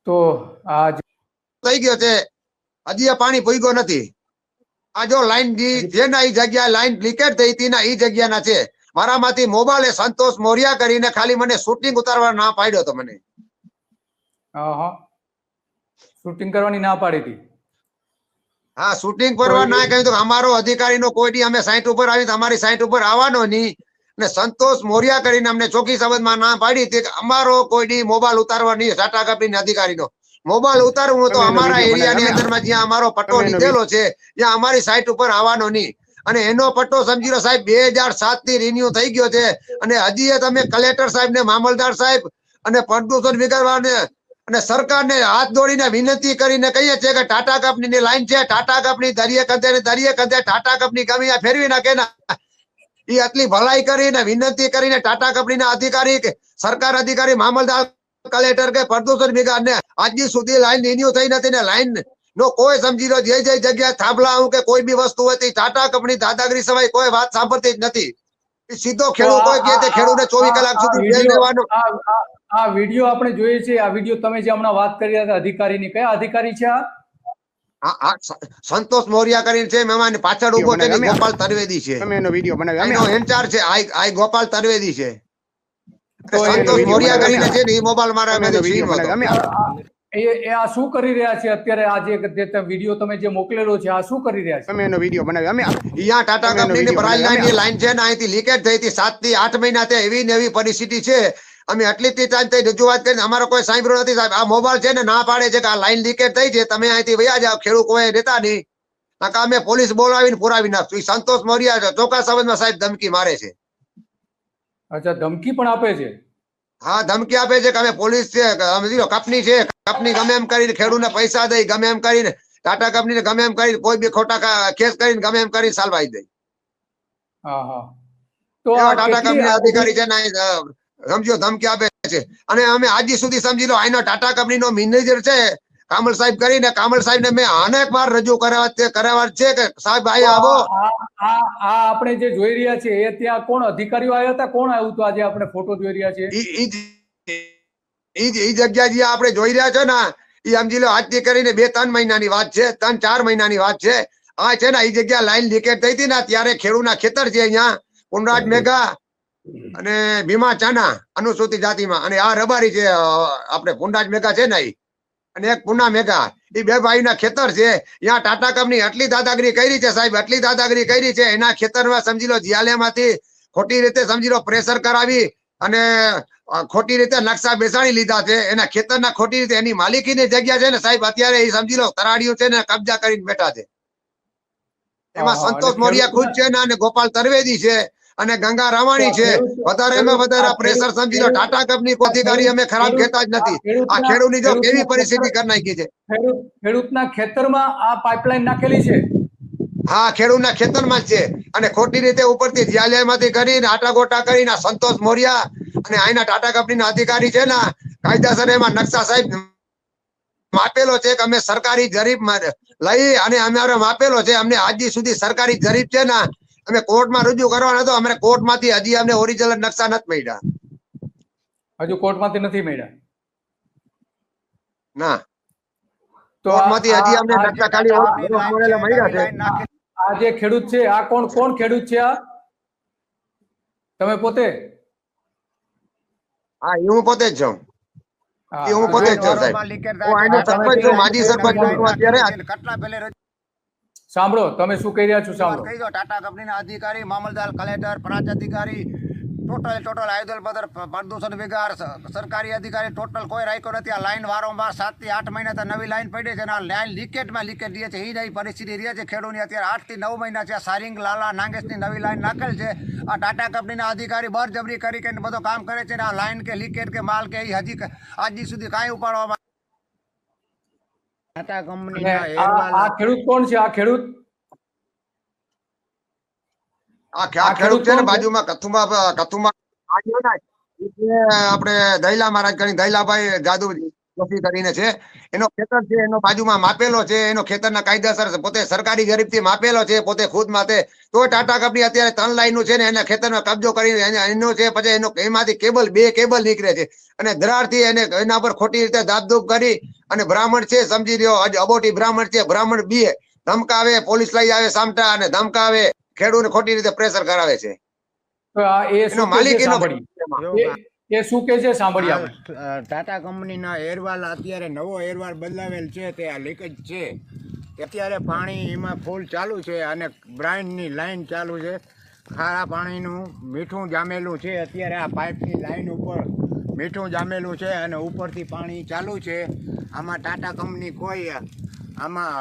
તો આ થઈ ગયો છે, હજી આ પાણી પૂગ્યો નથી. આ જો લાઈન જેના ઈ જગ્યા લાઈન લીકેજ થઈ હતી ના ઈ જગ્યાના છે. મારામાંથી મોબાઈલે સંતોષ મોરિયા કરીને ખાલી મને શૂટિંગ ઉતારવા ના પાડ્યો તો મને. શૂટિંગ કરવાની ના પાડી હતી? હા, શૂટિંગ કરવા ના કહ્યું તો અમારો અધિકારીનો કોઈ દી અમે સાઈટ ઉપર આવી તો અમારી સાઈટ ઉપર આવવાનો નહીં. અને સંતોષ મોરિયા કરીને અમને ચોખ્ખી શબ્દમાં ના પાડી હતી કે અમારો કોઈ દી મોબાઈલ ઉતારવા નહીં. ટાટા કંપની અધિકારીનો મોબાઈલ ઉતારવું તો અમારા એરિયાની અંદરમાં જ્યાં અમારો પટ્ટો લીધેલો છે જ્યાં અમારી સાઈટ ઉપર આવવાનો નહીં. અને એનો પટ્ટો સમજી લો સાહેબ 2007 થી રિન્યુ થઈ ગયો છે. અને હજી તમે કલેક્ટર સાહેબ ને મામલતદાર સાહેબ અને પ્રદૂષણ વિભાગને અને સરકારને હાથ દોડીને વિનંતી કરીને કહીએ છીએ કે ટાટા કંપનીની લાઈન છે, ટાટા કંપની દરિયે કંધે ટાટા કંપની ગમે ફેરવી નાખે ને એ આટલી ભલાઈ કરીને વિનંતી કરીને ટાટા કંપનીના અધિકારી કે સરકાર અધિકારી મામલતદાર કલેક્ટર કે પ્રદૂષણ વિભાગને આજ સુધી લાઈન રિન્યુ થઈ નથી ને લાઈન નો કોઈ સમજી લો જે જગ્યાએ થાંભલા આવું કે કોઈ બી વસ્તુ હતી ટાટા કંપની દાદાગીરી સિવાય કોઈ વાત સાંભળતી જ નથી. સીધો ખેડૂત હોય કે તે ખેડૂતને 24 કલાક સુધી જેલ દેવાનો. આ વિડીયો આપણે જોઈએ છે. આ વિડીયો તમે જે હમણાં વાત કરી રહ્યા હતા અધિકારીની, કયા અધિકારી છે આ? સંતોષ મોરિયા કરીને છે, મહેમાન પાછળ ઉભો છે, ગોપાલ તરવેદી છે, એનો વિડીયો બનાવ્યો એનો ઇન્ચાર્જ છે, આઈ ગોપાલ તરવેદી છે. સંતોષ મોરિયા કરીને છે ને એ મોબાઈલ મારા આ શું કરી રહ્યા છે અત્યારે? આ જે વિડીયો તમે જે મોકલેલો છે આ શું કરી રહ્યા છે? તમે એનો વિડીયો બનાવ્યો. અહીંયા ટાટા કંપનીની ભરાઈ લાઈન છે ને અહીંથી લીકેજ થઈ હતી 7 થી 8 મહિના થી એવી ને એવી પરિસ્થિતિ છે. અમે આટલી ટાઈમ થઈ રજૂઆત કરીને અમારો કોઈ સાંભળ્યો નથી સાહેબ. આ મોબાઈલ છે ને ના પાડે છે કે આ લાઈન લીકેજ થઈ છે, તમે અહીંથી વયા જાઓ, ખેડૂત કોઈ રહેતા નહીં. અમે પોલીસ બોલાવીને પુરાવી નાખશું. સંતોષ મોરિયા ચોક્કસ સંબંધમાં સાહેબ ધમકી મારે છે. અચ્છા, ધમકી પણ આપે છે? હા, ધમકી આપે છે કે અમે પોલીસ છે, કંપની છે, કંપની ગમે એમ કરીને ખેડૂતને પૈસા દઈ, ગમે એમ કરીને ટાટા કંપનીને ગમે એમ કરીને કોઈ બી ખોટા કેસ કરીને ગમે એમ કરીને સાલવાઈ દઈ. તો ટાટા કંપની અધિકારી છે ને સમજો ધમકી આપે છે. અને અમે આજી સુધી સમજી લો આનો ટાટા કંપનીનો મેનેજર છે કામલ સાહેબ કરીને, કામલ સાહેબ ને મેં અનેક વાર રજૂ કરાવવા છે કે સાહેબ અહીંયા આવો. આ આપણે જે જોઈ રહ્યા છે એ ત્યાં કોણ અધિકારીઓ આવ્યા હતા? કોણ આવ્યું હતું? આજે આપણે ફોટો જોઈ રહ્યા છે એ જગ્યા જે આપણે જોઈ રહ્યા છો ને એ સમજી લો આજથી કરીને 2-3 મહિનાની વાત છે, 3-4 મહિનાની વાત છે. આ છે ને એ જગ્યા લાઈન લીકેજ થઈ હતી ને ત્યારે ખેડૂતના ખેતર છે અહીંયા પુનરાજ મેઘા અને ભીમા ચાના અનુસૂચિત જાતિમાં, અને આ રબારી છે આપણે પુનરાજ મેઘા છે ને અને એક પુના મેઘા, એ બે ભાઈના ખેતર છે. અહીંયા ટાટા કંપની આટલી દાદાગીરી કરી છે સાહેબ, આટલી દાદાગીરી કરી છે. એના ખેતરમાં સમજી લો જીયાલેમાંથી ખોટી રીતે સમજી લો પ્રેશર કરાવી અને ખોટી રીતે નકશા બેસાડી લીધા છે. એના ખેતરના ખોટી રીતે એની માલિકીની જગ્યા છે ને સાહેબ અત્યારે એ સમજી લો તરાડીઓ છે ને કબજા કરીને બેઠા છે. એમાં સંતોષ મોરિયા ખુદ છે ને અને ગોપાલ તરવેદી છે અને ગંગા રામાણી છે. વધારેમાં વધારે પ્રેશર સમજી લો ટાટા કંપની અધિકારી અમે ખરાબ કહેતા જ નથી. આ ખેડૂતની જો કેવી પરિસ્થિતિ કરી નાખી છે. ખેડૂતના ખેતરમાં આ પાઇપલાઇન નાખેલી છે? હા, ખેડૂતના ખેતરમાં જ છે અને ખોટી રીતે ઉપરથી જ્યાલયમાંથી કરીને આટા ગોટા કરીને સંતોષ મોરિયા અને અહીંના ટાટા કંપનીના અધિકારી છે ને કાયદાસર એમાં નકશા સાહેબ માપેલો છે કે અમે સરકારી જરીપ લઈ અને અમારે માપેલો છે. અમને આજ સુધી સરકારી જરીપ છે ને અમે કોર્ટમાં રજૂ કરવાનો હતો. અમને કોર્ટમાંથી હજી અમને ઓરિજિનલ નકશા નથી મળ્યા. હજુ કોર્ટમાંથી નથી મળ્યા? ના, કોર્ટમાંથી હજી અમને નકશા ખાલી મળ્યા છે. આ જે ખેડૂત છે આ કોણ ખેડૂત છે? આ તમે પોતે? હા, હું પોતે જ છું. હું પોતે જ છું સાહેબ. હું આનો સરપંચ છું, માજી સરપંચ છું અત્યારે. સાંભળો, તમે શું કહી રહ્યા છો સાંભળો. કહી દો ટાટા કંપનીના અધિકારી, મામલતદાર, કલેક્ટર, પ્રાંત અધિકારી, ટોટલ આયુધલ બદર પ્રદૂષણ વિભાગ સરકારી અધિકારી ટોટલ કોઈ રાખ્યો નથી. આ લાઈન વારંવાર 7 થી 8 મહિના નવી લાઈન પડી છે અને આ લાઈન લીકેજમાં લીકેજ રહે છે. એ નવી પરિસ્થિતિ રહે છે ખેડૂતની. અત્યારે 8 થી 9 મહિના છે. સારિંગ લાલા નાગેશની નવી લાઈન નાખેલ છે. આ ટાટા કંપનીના અધિકારી બળજબરી કરી કે બધો કામ કરે છે. આ લાઈન કે લીકેજ કે માલ કે હજી આજી સુધી કાંઈ ઉપાડવામાં. ટાટા કંપનીના આ ખેડૂત કોણ છે? આ ખેડૂત આ ખેડૂત છે ને બાજુમાં કથુમા આપણે દહીલા મહારાજ કરી દહીલાભાઈ જાદુ કરીને છે. એનો ખેતર છે, એનો બાજુમાં માપેલો છે. એનો ખેતરના કાયદાસર પોતે સરકારી જરીપથી માપેલો છે, પોતે ખુદ માથે. તો ટાટા કંપની અત્યારે 3 લાઈનો છે ને એના ખેતરમાં કબજો કરીને એનો છે. પછી એનો એમાંથી કેબલ 2 કેબલ નીકળે છે અને ધરારથી એને એના પર ખોટી રીતે દાબદૂબ કરી અને બ્રાહ્મણ છે સમજી રહ્યો અબોટી બ્રાહ્મણ છે. બ્રાહ્મણ બી ધમકાવે, પોલીસ લઈ આવે સામટા અને ધમકાવે, ખેડૂતને ખોટી રીતે પ્રેશર કરાવે છે. એનો માલિક એ શું કે છે સાંભળીએ આપણે. ટાટા કંપનીના એરવાલ અત્યારે નવો એરવાલ બદલાવેલ છે તે આ લીકેજ છે. અત્યારે પાણી એમાં ફૂલ ચાલુ છે અને બ્રાઇનની લાઈન ચાલુ છે. ખારા પાણીનું મીઠું જામેલું છે. અત્યારે આ પાઇપની લાઈન ઉપર મીઠું જામેલું છે અને ઉપરથી પાણી ચાલુ છે. આમાં ટાટા કંપની કોઈ આમાં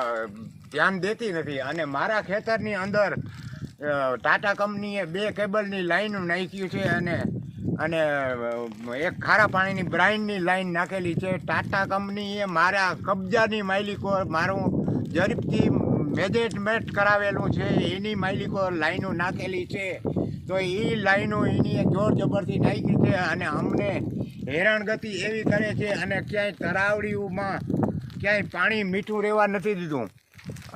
ધ્યાન દેતી નથી. અને મારા ખેતરની અંદર ટાટા કંપનીએ 2 કેબલની લાઈન નાખ્યું છે અને અને એક ખારા પાણીની બ્રાઇનની લાઈન નાખેલી છે. ટાટા કંપનીએ મારા કબજાની માલિકો મારું ઝડપથી મેનેજમેન્ટ કરાવેલું છે, એની માલિકો લાઈનો નાખેલી છે. તો એ લાઈનો એની જોર જબરથી નાખી છે અને અમને હેરાનગતિ એવી કરે છે અને ક્યાંય તરાવડીઓમાં ક્યાંય પાણી મીઠું રહેવા નથી દીધું.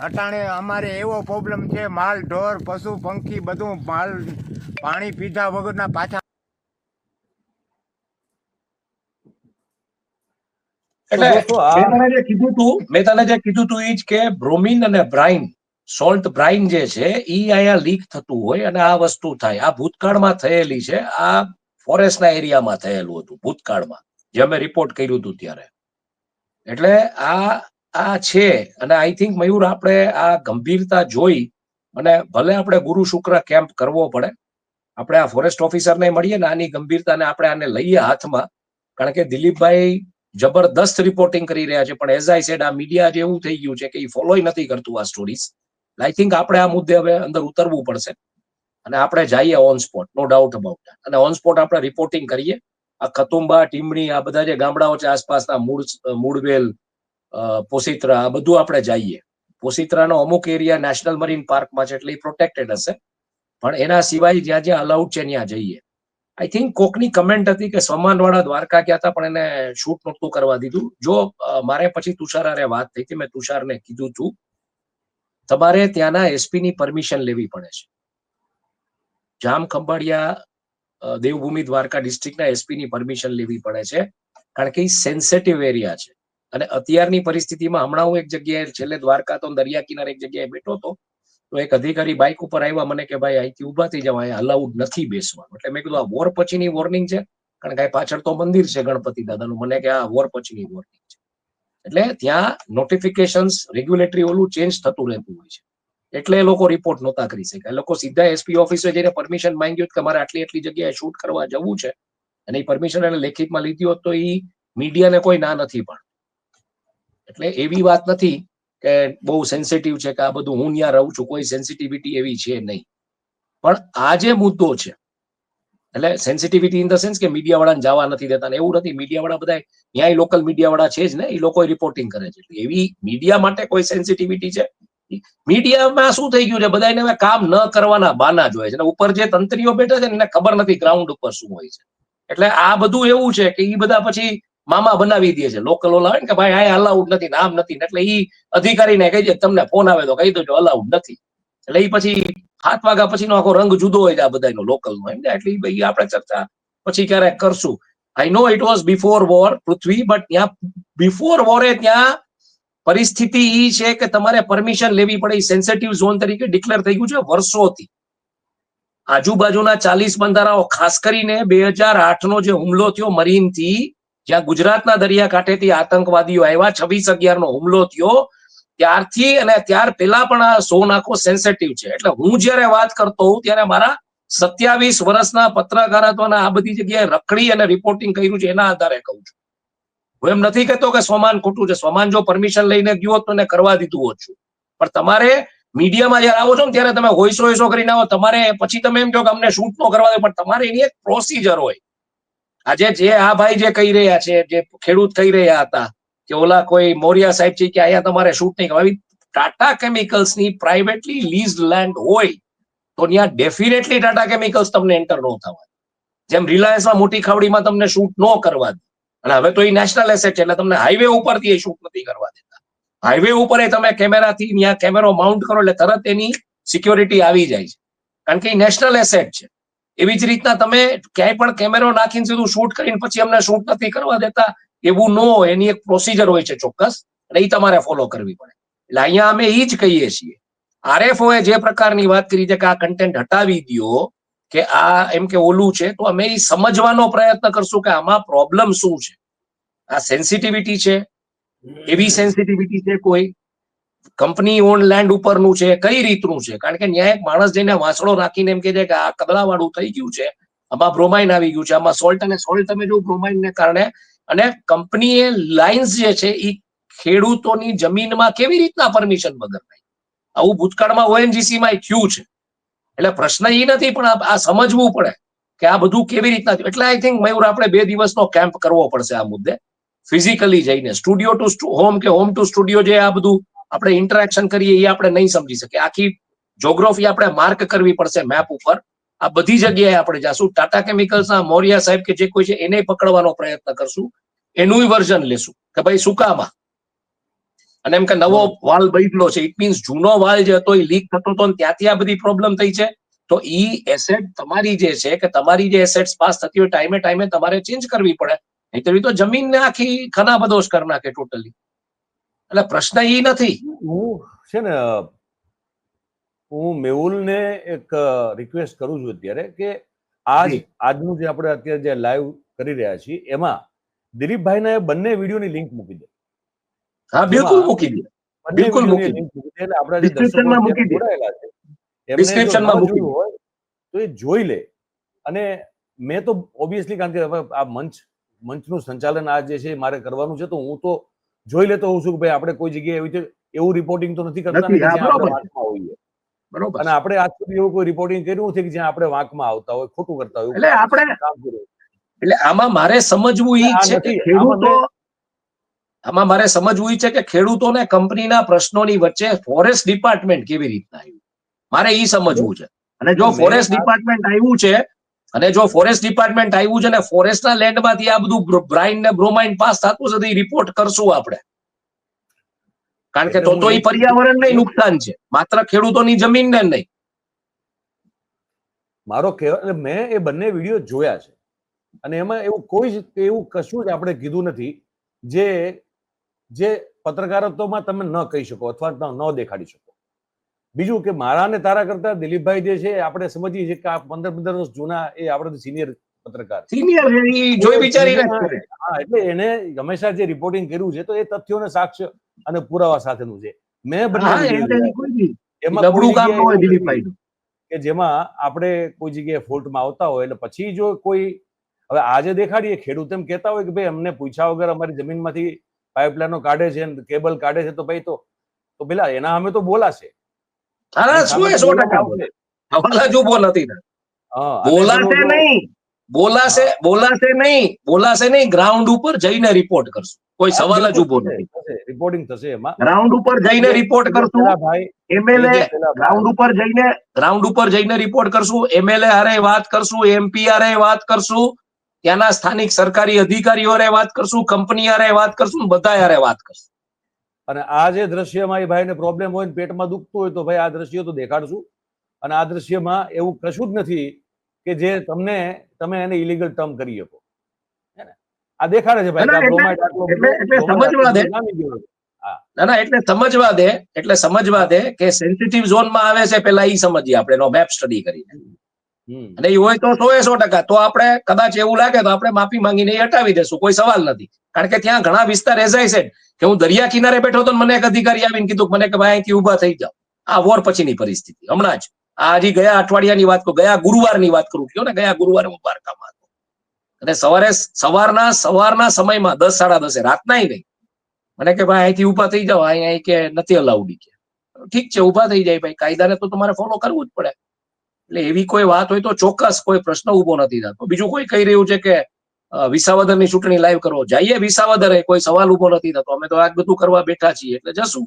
અટાણે અમારે એવો પ્રોબ્લેમ છે, માલ ઢોર પશુ પંખી બધું માલ પાણી પીધા વગરના પાછા. એટલે મેં તને જે કીધું તું એ જ કે બ્રોમિન અને બ્રાઇન, સોલ્ટ બ્રાઇન જે છે એ અહીંયા લીક થતું હોય અને આ વસ્તુ થાય. આ ભૂતકાળમાં થયેલી છે, આ ફોરેસ્ટના એરિયામાં થયેલું હતું ભૂતકાળમાં, જે અમે રિપોર્ટ કર્યું હતું ત્યારે. એટલે આ છે અને આઈ થિંક મયુર આપણે આ ગંભીરતા જોઈ અને ભલે આપણે ગુરુ શુક્ર કેમ્પ કરવો પડે, આપણે આ ફોરેસ્ટ ઓફિસરને મળીએ ને આની ગંભીરતાને આપણે આને લઈએ હાથમાં, કારણ કે દિલીપભાઈ જબરદસ્ત રિપોર્ટિંગ કરી રહ્યા છે. પણ એઝ આઈ સેડ આ મીડિયા જે એવું થઈ ગયું છે કે એ ફોલો નથી કરતું આ સ્ટોરીઝ. આઈ થિંક આપણે આ મુદ્દે હવે અંદર ઉતરવું પડશે અને આપણે જઈએ on spot, no doubt about that. અને ઓન સ્પોટ આપણે રિપોર્ટિંગ કરીએ. આ કતુંબા, ટીમણી, આ બધા જે ગામડાઓ છે આસપાસના, મૂળવેલ, પોસીત્રા, આ બધું આપણે જઈએ. પોસીત્રાનો અમુક એરિયા નેશનલ મરીન પાર્કમાં છે એટલે એ પ્રોટેક્ટેડ હશે, પણ એના સિવાય જ્યાં જ્યાં અલાઉડ છે ત્યાં જઈએ. આઈ થિંક કોકની કમેન્ટ હતી કે સમાનવાળા દ્વારકા ગયા હતા પણ એને શૂટ નહોતું કરવા દીધું. જો મારે પછી તુષાર હારે વાત થઈ હતી, મેં તુષારને કીધું હતું તમારે ત્યાંના એસપી ની પરમિશન લેવી પડે છે. જામ ખંભાળિયા દેવભૂમિ દ્વારકા ડિસ્ટ્રિક્ટના એસપી ની પરમિશન લેવી પડે છે, કારણ કે એ સેન્સિટિવ એરિયા છે. અને અત્યારની પરિસ્થિતિમાં હમણાં હું એક જગ્યાએ છેલ્લે દ્વારકા તો દરિયા કિનારે એક જગ્યાએ બેઠો હતો, તો એક અધિકારી બાઇક ઉપર આવ્યા, મને કે ભાઈ અહીંથી ઉભા થઈ જાવ, અહીંયા અલાઉડ નથી બેસવાનું. એટલે મેં કીધું આ વોર પછીની વોર્નિંગ છે, કારણ કે પાછળ તો મંદિર છે ગણપતિ દાદાનું. મને કે આ વોર પછીની વોર્નિંગ છે. એટલે ત્યાં નોટિફિકેશન્સ, રેગ્યુલેટરી ઓલું ચેન્જ થતું રહેતું હોય છે, એટલે એ લોકો રિપોર્ટ નહોતા કરી શક્યા. એ લોકો સીધા એસપી ઓફિસે જઈને પરમિશન માંગ્યું કે મારે આટલી એટલી જગ્યાએ શૂટ કરવા જવું છે, અને એ પરમિશન એને લેખિતમાં લીધી હોત તો એ મીડિયાને કોઈ ના નથી પણ. એટલે એવી વાત નથી કે બહુ સેન્સિટિવ છે કે આ બધું હું ત્યાં રહું છું, કોઈ સેન્સિટિવિટી એવી છે નહીં. પણ આ જે મુદ્દો છે, એટલે સેન્સિટિવિટી ઇન ધ સેન્સ કે મીડિયા વાળાને જવા નથી દેતા, ને એવું નથી. મીડિયા વાળા બધા ત્યાં લોકલ મીડિયા વાળા છે જ ને, એ લોકો રિપોર્ટિંગ કરે છે. એવી મીડિયા માટે કોઈ સેન્સિટિવિટી છે? મીડિયામાં શું થઈ ગયું છે, બધાને હવે કામ ન કરવાના બાના જ હોય છે. ઉપર જે તંત્રીઓ બેઠા છે ને એને ખબર નથી ગ્રાઉન્ડ ઉપર શું હોય છે. એટલે આ બધું એવું છે કે એ બધા પછી મામા બનાવી દે છે. લોકલ ઓલા હોય ને કે ભાઈ આ અલાઉડ નથી, નામ નથી, એટલે એ અધિકારીને કહી દે તમને ફોન આવે તો કહી દેજો અલાઉડ નથી. એટલે એ પછી 7 વાગ્યા પછીનો આખો રંગ જુદો હોય છે આ બધાનો લોકલનો. એમ ને એટલે આપણે ચર્ચા પછી ક્યારેક કરશું. I know it was before war Prithvi, but ત્યાં બિફોર વોરે ત્યાં પરિસ્થિતિ એ છે કે તમારે પરમિશન લેવી પડે. સેન્સિટિવ ઝોન તરીકે ડિક્લેર થઈ ગયું છે વર્ષોથી. આજુબાજુના 40 બંધારાઓ, ખાસ કરીને 2008 નો જે હુમલો થયો મરીન થી, જ્યાં ગુજરાતના દરિયાકાંઠેથી આતંકવાદીઓ આવ્યા, 26/11 નો હુમલો થયો, ત્યારથી અને ત્યાર પહેલા પણ આ ઝોન આખો સેન્સિટિવ છે. એટલે હું જયારે વાત કરતો હોઉં ત્યારે મારા 27 વર્ષના પત્રકારત્વના આ બધી જગ્યાએ રખડી અને રિપોર્ટિંગ કર્યું છે એના આધારે કહું છું. હું એમ નથી કહેતો કે સોમાન ખોટું છે. સોમાન જો પરમિશન લઈને ગયો હોત તો એને કરવા દીધું હોત છું. પણ તમારે મીડિયામાં જયારે આવો છો ને ત્યારે તમે હોઈસો કરીને આવો, તમારે પછી તમે એમ કહો કે અમને શૂટ ન કરવા દે, પણ તમારે એની એક પ્રોસિજર હોય. આજે જે આ ભાઈ જે કહી રહ્યા છે, જે ખેડૂત કહી રહ્યા હતા કે ઓલા કોઈ મોરિયા સાહેબ છે કે અહીંયા તમારે શૂટ નહીં કરવા, ટાટા કેમિકલ્સની પ્રાઇવેટલી લીઝ લેન્ડ હોય તો ત્યાં ડેફિનેટલી ટાટા કેમિકલ્સ તમને એન્ટર ન થવા. જેમ રિલાયન્સમાં મોટી ખાવડીમાં તમને શૂટ ન કરવા દે, અને હવે તો એ નેશનલ એસેટ છે એટલે તમને હાઈવે ઉપરથી એ શૂટ નથી કરવા દેતા. હાઈવે ઉપર તમે કેમેરાથી ત્યાં કેમેરો માઉન્ટ કરો એટલે તરત એની સિક્યોરિટી આવી જાય છે, કારણ કે એ નેશનલ એસેટ છે. એવી જ રીતના તમે ક્યાંય પણ કેમેરો નાખીને સીધું શૂટ કરીને પછી અમને શૂટ નથી કરવા દેતા, એવું ન હોય. એની એક પ્રોસિજર હોય છે ચોક્કસ, અને એ તમારે ફોલો કરવી પડે. એટલે અહીંયા અમે એ જ કહીએ છીએ. RFO એ જે પ્રકારની વાત કરી છે કે આ કન્ટેન્ટ હટાવી દો, કે આ એમ કે ઓલું છે, તો અમે એ સમજવાનો પ્રયત્ન કરશું કે આમાં પ્રોબ્લેમ શું છે. આ સેન્સિટિવિટી છે, એવી સેન્સિટિવિટી છે, કોઈ કંપની ઓન લેન્ડ ઉપરનું છે, કઈ રીતનું છે? કારણ કે ન્યાય એક માણસ જઈને વાંસળો રાખીને એમ કે છે કે આ કદળાવાળું થઈ ગયું છે, આમાં બ્રોમાઇન આવી ગયું છે, આમાં સોલ્ટ, અને સોલ્ટ તમે જો બ્રોમાઇનને કારણે, અને કંપનીએ લાઇન્સ જે છે એ ખેડૂતોની જમીનમાં કેવી રીતના પરમિશન વગર નહીં? આવું ભૂતકાળમાં ONGC માં થયું છે. એટલે પ્રશ્ન એ નથી, પણ આ સમજવું પડે કે આ બધું કેવી રીતના થયું. એટલે આઈ થિંક મયુર આપણે 2 દિવસનો કેમ્પ કરવો પડશે આ મુદ્દે, ફિઝિકલી જઈને સ્ટુડિયો ટુ હોમ કે હોમ ટુ સ્ટુડિયો જે આ બધું આપણે ઇન્ટરેક્શન કરીએ એ આપણે નહીં સમજી શકીએ. આખી જોગ્રાફી આપણે માર્ક કરવી પડશે મેપ ઉપર. આ બધી જગ્યાએ આપણે જાશું. ટાટા કેમિકલ્સના મોરિયા સાહેબ કે જે કોઈ છે એને પકડવાનો પ્રયત્ન કરશું, એનું વર્ઝન લેશું કે ભાઈ શું કામ. અને એમ કે નવો વાલ બદલો છે, ઇટ મીન્સ જૂનો વાલ જે હતો એ લીક થતો હતો ને ત્યાંથી આ બધી પ્રોબ્લેમ થઈ છે. તો ઈ એસેટ તમારી જે છે કે તમારી જે એસેટ્સ પાસ થતી હોય ટાઈમે ટાઈમે તમારે ચેન્જ કરવી પડે, નહીં તો જમીનને આખી ખનાબદોશ કરી નાખે ટોટલી. એટલે પ્રશ્ન એ નથી. હું છે ને હું મેહુલને એક રિક્વેસ્ટ કરું છું અત્યારે કે આજનું જે આપણે અત્યારે જે લાઈવ કરી રહ્યા છીએ એમાં દિલીપભાઈના બંને વિડીયોની લિંક મૂકી દે. હા બિલકુલ મૂકી દે, બિલકુલ મૂકી દે. એટલે આપણા જે દર્શકો જોડાયેલા છે ડિસ્ક્રિપ્શનમાં મૂકી હોય તો એ જોઈ લે. અને મેં તો ઓબ્વિયસલી કારણ કે હવે આ મંચનું સંચાલન આ જે છે મારે કરવાનું છે, તો હું તો જોઈ લેતો હોઉં છું કે ભાઈ આપણે કોઈ જગ્યાએ એવી રીતે એવું રિપોર્ટિંગ તો નથી કરતા ને જ્યાં આપણે વાંકમાં હોઈએ. બરોબર. અને આપણે આજ સુધી એવું કોઈ રિપોર્ટિંગ કર્યું છે કે જ્યાં આપણે વાંકમાં આવતા હોય, ખોટું કરતા હોય. એટલે આપણે કામ કર્યું. એટલે આમાં મારે સમજવું ઈ છે કે ખેડૂતો, આમાં મારે સમજવું ઈ છે કે ખેડૂતોને કંપનીના પ્રશ્નોની વચ્ચે ફોરેસ્ટ ડિપાર્ટમેન્ટ કેવી રીતના આવ્યું, મારે ઈ સમજવું છે. અને જો ફોરેસ્ટ ડિપાર્ટમેન્ટ આવ્યું છે અને જો ફોરેસ્ટ ડિપાર્ટમેન્ટ આવ્યું છે ને ફોરેસ્ટના લેન્ડમાંથી આ બધું બ્રાઇન ને બ્રોમાઇન પાસ થતું છે, તો એ રિપોર્ટ કરશું આપણે. કારણ કે તો એ પર્યાવરણને નુકસાન છે, માત્ર ખેડૂતોની જમીનને નહીં. મારો કહેવાય મેં એ બંને વિડીયો જોયા છે અને એમાં એવું કશું જ આપણે કીધું નથી જે પત્રકારત્વમાં તમે ન કહી શકો અથવા ન દેખાડી શકો. બીજું કે મારા ને તારા કરતા દિલીપભાઈ જે છે આપણે સમજીએ છીએ કે આ 15 વર્ષ જૂના એ આપણે સિનિયર પત્રકાર, સિનિયર જોઈ વિચારીને. હા, એટલે એને હંમેશા જે રિપોર્ટિંગ કર્યું છે તો એ તથ્યોને સાક્ષ્ય અને પુરાવા સાથેનું છે. મેં કે જેમાં આપણે કોઈ જગ્યાએ ફોલ્ટમાં આવતા હોય એટલે પછી જો કોઈ હવે આજે દેખાડીએ ખેડૂત એમ કહેતા હોય કે ભાઈ અમને પૂછ્યા વગર અમારી જમીનમાંથી પાઇપલાઈનો કાઢે છે, કેબલ કાઢે છે, તો ભાઈ તો પેલા એના અમે તો બોલાશે. બોલાશે નહીં, ગ્રાઉન્ડ ઉપર જઈને રિપોર્ટ કરશું. કોઈ સવાલ જ ઉભો નથી. રિપોર્ટિંગ થશે એમાં. ગ્રાઉન્ડ ઉપર જઈને રિપોર્ટ કરશું. એમએલએ ગ્રાઉન્ડ ઉપર જઈને રિપોર્ટ કરશું. એમએલએ હારે વાત કરશું, એમપી હારે વાત કરશું, ત્યાંના સ્થાનિક સરકારી અધિકારીઓ હારે વાત કરશું, કંપની હારે વાત કરશું, બધા હારે વાત કરશું. અને આ જે દ્રશ્યમાં એ ભાઈને પ્રોબ્લેમ હોય ને પેટમાં દુખતું હોય તો ભાઈ આ દ્રશ્ય તો દેખાડશું. અને આ દ્રશ્યમાં એવું કશું જ નથી કે જે તમે એને ઇલીગલ ટર્મ કરી શકો. આ દેખાડે છે ભાઈ એટલે સમજવા દે કે સેન્સિટિવ ઝોનમાં આવે છે, પેલા ઈ સમજીએ આપણે એનો મેપ સ્ટડી કરીને. અને એ હોય તો 100% તો આપણે કદાચ એવું લાગે તો આપણે માફી માંગીને હટાવી દેશું, કોઈ સવાલ નથી. કારણ કે ત્યાં ઘણા વિસ્તાર એઝાય છે કે હું દરિયા કિનારે બેઠો તો મને એક અધિકારી આવીને કીધું મને કે ભાઈ અહીંથી ઉભા થઈ જાઓ. આ વોર પછીની પરિસ્થિતિ હમણાં જ આ હજી ગયા અઠવાડિયાની વાત કરું, ગયા ગુરુવારની વાત કરું કયો ને, ગયા ગુરુવારે હું દ્વારકામાં હતો અને સવારના સમયમાં 10 સાડા 10 રાતના નહીં મને કે ભાઈ અહીંથી ઉભા થઈ જાઓ, અહીં કે નથી અલાઉડ. કે ઠીક છે ઉભા થઈ જાય ભાઈ, કાયદાને તો તમારે ફોલો કરવું જ પડે. એટલે એવી કોઈ વાત હોય તો ચોક્કસ કોઈ પ્રશ્ન ઉભો નથી થતો. બીજું કોઈ કહી રહ્યું છે કે વિસાવદરની ચૂંટણી લાઈવ કરો, જઈએ વિસાવદરે, કોઈ સવાલ ઉભો નથી થતો. અમે તો આ બધું કરવા બેઠા છીએ એટલે જશું.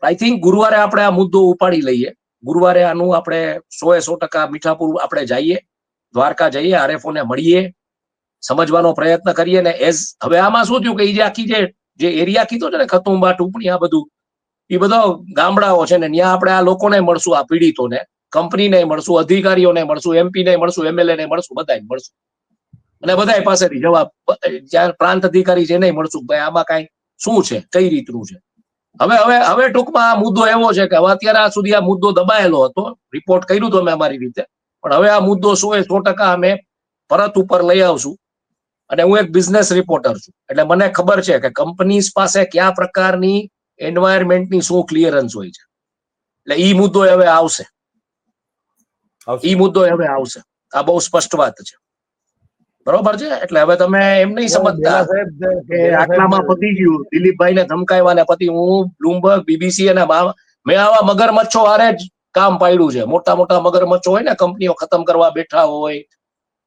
આઈ થિંક ગુરુવારે આપણે આ મુદ્દો ઉપાડી લઈએ. ગુરુવારે આનું આપણે 100% મીઠાપુર આપણે જઈએ, દ્વારકા જઈએ, આરએફઓ ને મળીએ, સમજવાનો પ્રયત્ન કરીએ. ને હવે આમાં શું થયું કે એ જે આખી જે એરિયા કીધો છે ને ખતુંબા ટુપણી આ બધું, એ બધા ગામડાઓ છે ને ત્યાં આપણે આ લોકોને મળશું, આ પીડિતોને, કંપનીને મળશું, અધિકારીઓને મળશું, એમપી ને મળશું, એમએલએ ને મળશું, બધાને મળશું. અને બધા પાસેથી જવાબ, જ્યાં પ્રાંત અધિકારી છે નહીં મળશું ભાઈ આમાં કઈ શું છે, કઈ રીતનું છે. હવે ટૂંકમાં આ મુદ્દો એવો છે કે હવે અત્યારે સુધી આ મુદ્દો દબાયેલો હતો, રિપોર્ટ કર્યું હતું અમે અમારી રીતે, પણ હવે આ મુદ્દો 100% અમે પરત ઉપર લઈ આવશું. અને હું એક બિઝનેસ રિપોર્ટર છું એટલે મને ખબર છે કે કંપનીઝ પાસે કયા પ્રકારની એન્વાયરમેન્ટની શું ક્લિયરન્સ હોય છે. એટલે ઈ મુદ્દો હવે આવશે, આ બહુ સ્પષ્ટ વાત છે. બરોબર છે. એટલે હવે તમે એમ નહીં સમજતા કે આટલામાં પતી ગયું, દિલીપભાઈ ને ધમકાવ્યા ને પતિ. હું બ્લુમબર્ગ, બીબીસી અને મેં આવા મગરમચ્છો હારે જ કામ પાડ્યું છે. મોટા મોટા મગરમચ્છો હોય ને કંપનીઓ ખતમ કરવા બેઠા હોય,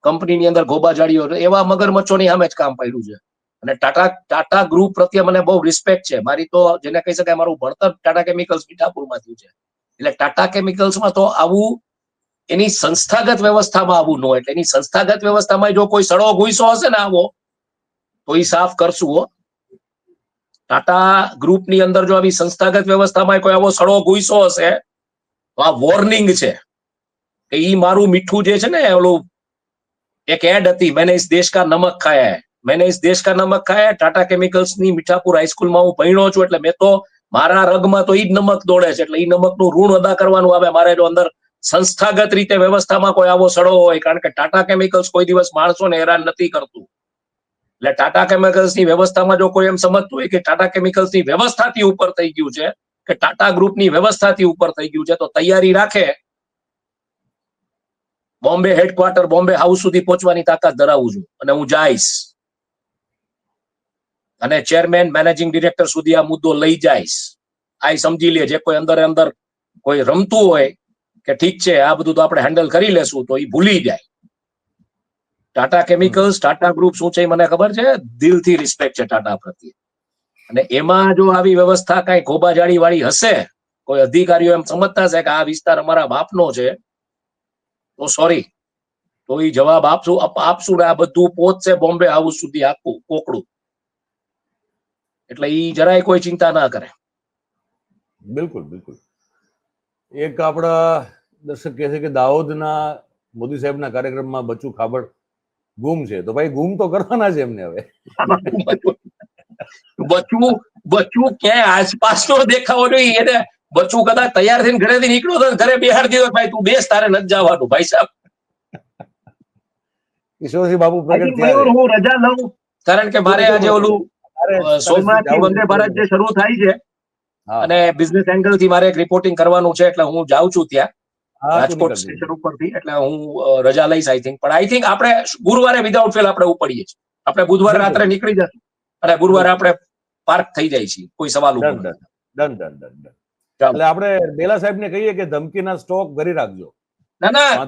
કંપનીની અંદર ગોબાજાડીઓ, એવા મગરમચ્છોની સામે જ કામ પડ્યું છે. અને ટાટા ગ્રુપ પ્રત્યે મને બહુ રિસ્પેક્ટ છે. મારી તો જેને કહી શકાય મારું ભણતર ટાટા કેમિકલ્સ મીઠાપુરમાં થયું છે. એટલે ટાટા કેમિકલ્સમાં તો આવું એની સંસ્થાગત વ્યવસ્થામાં આવું ન હોય. એટલે એની સંસ્થાગત વ્યવસ્થામાં જો કોઈ સડો ઘૂસો હશે ને આવો, તો એ સાફ કરશું હો. ટાટા ગ્રુપની અંદર જો આવી સંસ્થાગત વ્યવસ્થામાં કોઈ આવો સડો ઘૂસો હશે તો આ વોર્નિંગ છે કે ઈ મારું મીઠું જે છે ને, ઓલું એક એડ હતી, मैंने इस देश का नमक खाया है, मैंने इस देश का नमक खाया है. ટાટા કેમિકલ્સ ની મીઠાપુર હાઈસ્કૂલમાં હું ભણ્યો છું, એટલે મેં તો મારા રગમાં તો ઈ જ નમક દોડે છે. એટલે ઈ નમકનું ઋણ અદા કરવાનું આવે મારે. જો અંદર સંસ્થાગત રીતે વ્યવસ્થામાં કોઈ આવો સડો હોય, કારણ કે ટાટા કેમિકલ્સ કોઈ દિવસ માણસોને હેરાન નથી કરતું. એટલે ટાટા કેમિકલ્સની વ્યવસ્થામાં જો કોઈ એમ સમજતું હોય કે ટાટા કેમિકલ્સની વ્યવસ્થાથી ઉપર થઈ ગયું છે, કે ટાટા ગ્રુપની વ્યવસ્થાથી ઉપર થઈ ગયું છે, તો તૈયારી રાખે. બોમ્બે હેડક્વાર્ટર, બોમ્બે હાઉસ સુધી પહોંચવાની તાકાત ધરાવું છું, અને હું જઈશ. અને ચેરમેન, મેનેજિંગ ડિરેક્ટર સુધી આ મુદ્દો લઈ જઈશ. આ સમજી લે, જે કોઈ અંદર કોઈ રમતું હોય કે ઠીક છે આ બધું તો આપણે હેન્ડલ કરી લેશું, તો એ ભૂલી જાય. ટાટા કેમિકલ્સ, ટાટા ગ્રુપ શું છે મને ખબર છે. દિલથી રિસ્પેક્ટ છે ટાટા પ્રત્યે. અને એમાં જો આવી વ્યવસ્થા કઈ ખોબાજાડી વાળી હશે, કોઈ અધિકારીઓ એમ સમજતા હશે કે આ વિસ્તાર અમારા બાપનો છે, તો સોરી, તો એ જવાબ આપશું ને આ બધું પહોંચશે બોમ્બે હાઉસ સુધી, આખું કોકડું. એટલે ઈ જરાય કોઈ ચિંતા ના કરે. બિલકુલ બિલકુલ. એક આપણા દર્શક કહે છે કે દાહોદના મોદી સાહેબના કાર્યક્રમમાં બચ્ચુ ખાબડ ગુમ છે, તો ભાઈ ગુમ તો કરવાના છે એમને હવે. બચ્ચું ક્યાંય આસપાસ નો દેખાવો જોઈએ. એને બચ્ચું કદાચ તૈયાર થઈને ઘરેથી નીકળ્યો તો ઘરે બેહાડી દીધો, ભાઈ તું બેસ, તારે નથી જવાનું ભાઈ સાહેબ. કિશોરસિંહ બાપુ પ્રગટ થયા છે. હું રજા લઉં, કારણ કે મારે આજે ઓલું સોમનાથ થી વંદે ભારત જે શરૂ થાય છે, અને બિઝનેસ એંગલ થી મારે એક રિપોર્ટિંગ કરવાનું છે, એટલે હું જાઉં છું ત્યાં રાજકોટ સ્ટેશન ઉપરથી. એટલે હું રજા લઈશ આઈ થિંક. પણ આઈ થિંક આપણે ગુરુવારે વિધાઉટ ફેલ આપણે ઉપડીએ છીએ. આપણે બુધવારે રાત્રે નીકળી જશું અને ગુરુવારે આપણે પાર્ક થઈ જાય છે. કોઈ સવાલ ઉપર ડન. એટલે આપણે બેલા સાહેબ ને કહીએ કે ધમકીના સ્ટોક ભરી રાખજો. ના,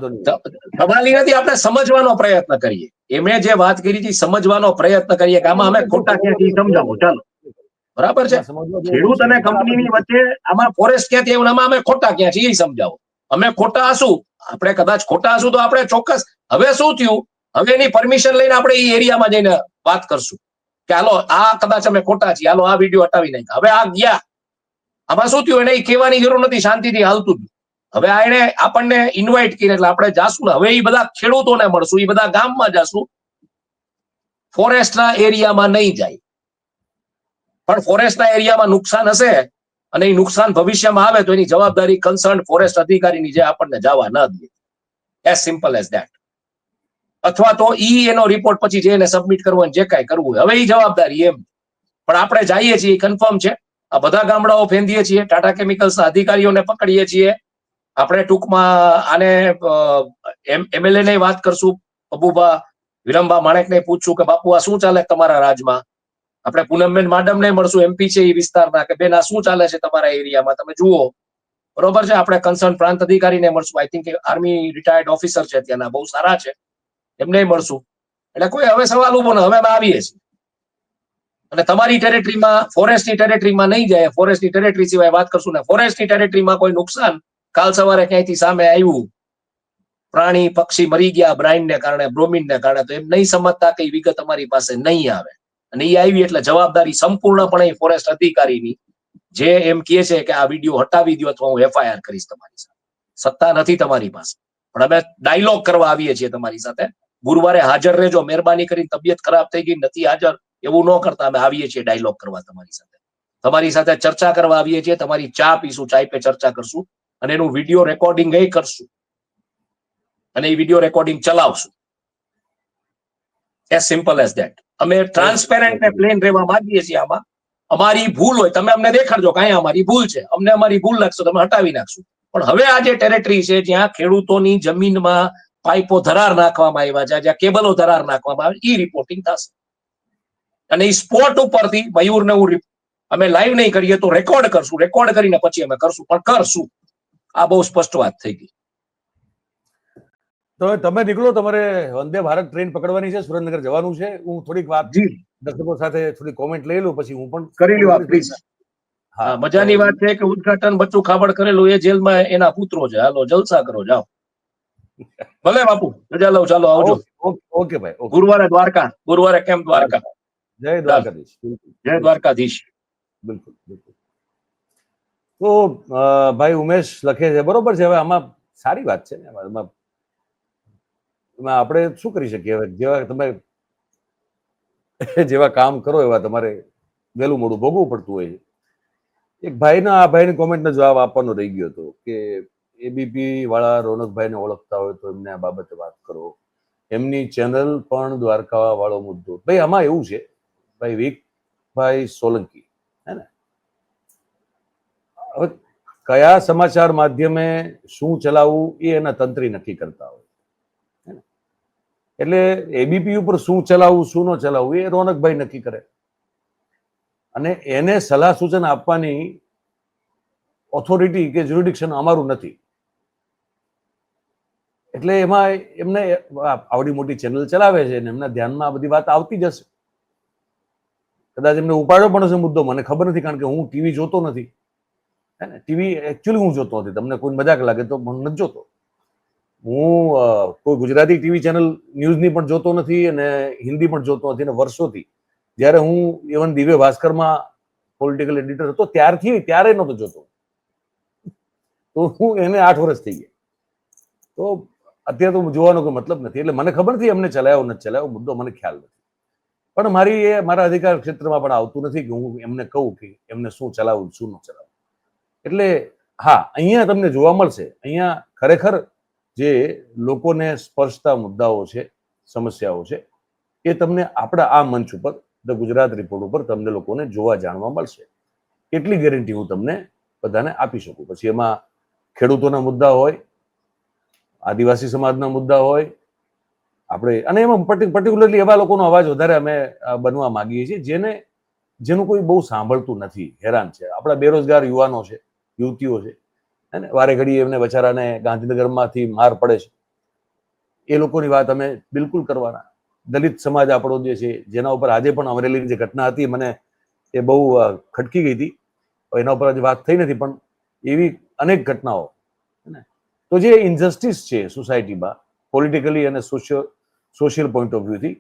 સવાલી નથી. આપણે સમજવાનો પ્રયત્ન કરીએ. એમણે જે વાત કરી હતી, સમજવાનો પ્રયત્ન કરીએ કે આમાં અમે ખોટા ક્યાંથી સમજાવો. ચાલો, બરાબર છે. ખેડૂત અને કંપનીની વચ્ચે આમાં ફોરેસ્ટ ક્યાંથી આવ્યું, આમાં અમે ખોટા ક્યાં છીએ એ સમજાવો. અમે ખોટા હશું, આપણે કદાચ ખોટા હશું તો આપણે ચોક્કસ. હવે શું થયું, હવે એની પરમિશન લઈને આપણે એ એરિયામાં જઈને વાત કરશું કે હાલો આ કદાચ અમે ખોટા છીએ, હાલો આ વિડીયો હટાવી નાખ્યા. હવે આ ગયા, આમાં શું થયું એને કહેવાની જરૂર નથી, શાંતિથી હાલતું. હવે આ એને આપણને ઇન્વાઇટ કરી, એટલે આપણે જાશું ને. હવે એ બધા ખેડૂતોને મળશું, એ બધા ગામમાં જાશું, ફોરેસ્ટના એરિયામાં નહીં જાય. પણ ફોરેસ્ટના એરિયામાં નુકસાન હશે અને એ નુકસાન ભવિષ્યમાં આવે તો એની જવાબદારી કન્સર્ન ફોરેસ્ટ અધિકારીની જે આપણને જવા ન દે. As simple as that. અથવા તો ઈ એનો રિપોર્ટ પછી જે એને સબમિટ કરવો જે કાંઈ કરવું હોય, હવે એ જવાબદારી એમ. પણ આપણે જઈએ છીએ, કન્ફર્મ છે. આ બધા ગામડાઓ ફેંદીએ છીએ, ટાટા કેમિકલ્સના અધિકારીઓને પકડીએ છીએ. આપણે ટૂંકમાં આને એમએલએ ને વાત કરશું, અબુભા વિરમભા માણેકને પૂછશું કે બાપુ આ શું ચાલે તમારા રાજમાં. આપણે પૂનમબેન માડમને મળશું, એમપી છે એ વિસ્તારના, કે બેન આ શું ચાલે છે તમારા એરિયામાં, તમે જુઓ. બરોબર છે. આપણે કન્સર્ન પ્રાંત અધિકારીને મળશું. I think army retired officer છે ત્યાંના, બહુ સારા છે, એમને મળશું. એટલે કોઈ હવે સવાલ ઉભો ને, હવે અમે આવીએ છીએ. અને તમારી ટેરેટરીમાં, ફોરેસ્ટની ટેરેટરીમાં નહીં જાય. ફોરેસ્ટની ટેરેટરી સિવાય વાત કરશું ને. ફોરેસ્ટની ટેરેટરીમાં કોઈ નુકસાન કાલ સવારે ક્યાંયથી સામે આવ્યું, પ્રાણી પક્ષી મરી ગયા બ્રાઇનને કારણે, બ્રોમિનને કારણે, તો એમ નહીં સમજતા કે વિગત અમારી પાસે નહીં આવે. અને એ આવી એટલે જવાબદારી સંપૂર્ણપણે ફોરેસ્ટ અધિકારીની, જે એમ કહે છે કે આ વિડીયો હટાવી દો અથવા હું એફઆઈઆર કરીશ તમારી સાથે. સત્તા નથી તમારી પાસે, પણ અમે ડાયલોગ કરવા આવીએ છીએ તમારી સાથે. ગુરુવારે હાજર રહેજો, મહેરબાની કરીને. તબિયત ખરાબ થઈ ગઈ, નથી હાજર, એવું ન કરતા. અમે આવીએ છીએ ડાયલોગ કરવા તમારી સાથે. તમારી સાથે ચર્ચા કરવા આવીએ છીએ. તમારી ચા પીશું, ચાય પે ચર્ચા કરશું, અને એનું વિડીયો રેકોર્ડિંગ એ કરશું, અને એ વિડીયો રેકોર્ડિંગ ચલાવશું. As simple as that. અમે ટ્રાન્સપેરેન્ટ ને પ્લેન રહેવા માંગીએ છીએ. આમાં અમારી ભૂલ હોય તમે અમને દેખાડજો કે અહીંયા અમારી ભૂલ છે, અમને અમારી ભૂલ લાગશે તમે હટાવી નાખશું. પણ હવે આ જે ટેરેટરી છે જ્યાં ખેડૂતોની જમીનમાં પાઇપો ધરાર નાખવામાં આવ્યા છે, જ્યાં કેબલો ધરાર નાખવામાં આવે, એ રિપોર્ટિંગ થશે. અને એ સ્પોટ ઉપરથી મયુરને અમે લાઈવ નહીં કરીએ તો રેકોર્ડ કરશું, રેકોર્ડ કરીને પછી અમે કરશું, પણ કરશું. આ બહુ સ્પષ્ટ વાત થઈ ગઈ. તો તમે નીકળો, તમારે વંદે ભારત ટ્રેન પકડવાની છે, સુરેન્દ્રનગર જવાનું છે. હું થોડીક વાત જી દર્શકો સાથે થોડી કોમેન્ટ લઈ લઉં, પછી હું પણ કરી લ્યો પ્લીઝ. હા, મજાની તો વાત છે કે ઉદઘાટન બચ્ચું ખાબડ કરેલું એ જેલમાં એના પુત્રો છે. હાલો જલસા કરો, જાઓ. ભલે બાપુ, રજા લઉં, ચાલો આવજો. ઓકે ભાઈ, ઓકે. ગુરુવારે દ્વારકા, ગુરુવારે કેમ દ્વારકા. જય દ્વારકાધીશ. બિલકુલ, જય દ્વારકાધીશ. બિલકુલ, બિલકુલ. તો ભાઈ ઉમેશ લખે છે, બરોબર છે. હવે આમાં સારી વાત છે ને, એમાં આપણે શું કરી શકીએ? હવે જેવા તમે જેવા કામ કરો એવા તમારે વહેલું મોડું ભોગવવું પડતું હોય છે. એક ભાઈના આ ભાઈની કોમેન્ટનો જવાબ આપવાનો રહી ગયો હતો કે એબીપી વાળા રોનકભાઈને ઓળખતા હોય તો એમને આ બાબતે વાત કરો. એમની ચેનલ પણ દ્વારકા વાળો મુદ્દો. ભાઈ આમાં એવું છે ભાઈ, વિકભાઈ સોલંકી, હે ને, હવે કયા સમાચાર માધ્યમે શું ચલાવવું એ એના તંત્રી નક્કી કરતા હોય. એટલે એબીપી ઉપર શું ચલાવવું શું ન ચલાવવું એ રોનકભાઈ નક્કી કરે, અને એને સલાહ સૂચન આપવાની ઓથોરિટી કે જ્યુરિડિક્શન અમારું નથી. એટલે એમાં એમને આવડી મોટી ચેનલ ચલાવે છે અને એમના ધ્યાનમાં આ બધી વાત આવતી જશે. કદાચ એમને ઉપાડ્યો પણ હશે મુદ્દો, મને ખબર નથી, કારણ કે હું ટીવી જોતો નથી. હે ને, ટીવી એકચ્યુઅલી હું જોતો નથી. તમને કોઈ મજાક લાગે તો હું નથી જોતો. હું કોઈ ગુજરાતી ટીવી ચેનલ ન્યૂઝની પણ જોતો નથી અને હિન્દી પણ જોતો નથી. અને વર્ષોથી, જ્યારે હું ઇવન દિવ્ય ભાસ્કરમાં પોલિટિકલ એડિટર હતો ત્યારે નહોતો જોતો. તો હું એને 8 વર્ષ થઈ ગયા. તો અત્યારે તો જોવાનો કોઈ મતલબ નથી. એટલે મને ખબર નથી એમને ચલાવ્યો નથી ચલાવ્યો, મુદ્દો મને ખ્યાલ નથી. પણ મારા અધિકાર ક્ષેત્રમાં પણ આવતું નથી કે હું એમને કહું કે એમને શું ચલાવવું શું ન ચલાવવું. એટલે હા, અહીંયા તમને જોવા મળશે, અહીંયા ખરેખર જે લોકોને સ્પર્શતા મુદ્દાઓ છે, સમસ્યાઓ છે, એ તમને આપણા આ મંચ ઉપર, ધ ગુજરાત રિપોર્ટ ઉપર તમને લોકોને જોવા જાણવા મળશે. એટલી ગેરંટી હું તમને બધાને આપી શકું. પછી એમાં ખેડૂતોના મુદ્દા હોય, આદિવાસી સમાજના મુદ્દા હોય, આપણે, અને એમાં પર્ટિક્યુલરલી એવા લોકોનો અવાજ વધારે અમે બનવા માંગીએ છીએ જેનું કોઈ બહુ સાંભળતું નથી, હેરાન છે. આપણા બેરોજગાર યુવાનો છે, યુવતીઓ છે, હે ને, વારે ઘડી એમને બચારાને ગાંધીનગરમાંથી માર પડે છે, એ લોકોની વાત અમે બિલકુલ કરવાના. દલિત સમાજ આપણો જે છે, જેના ઉપર આજે પણ અમરેલીની જે ઘટના હતી, મને એ બહુ ખટકી ગઈ હતી. એના ઉપર આજે વાત થઈ નથી, પણ એવી અનેક ઘટનાઓ, તો જે ઇનજસ્ટિસ છે સોસાયટીમાં પોલિટિકલી અને સોશિયલ પોઈન્ટ ઓફ વ્યૂથી,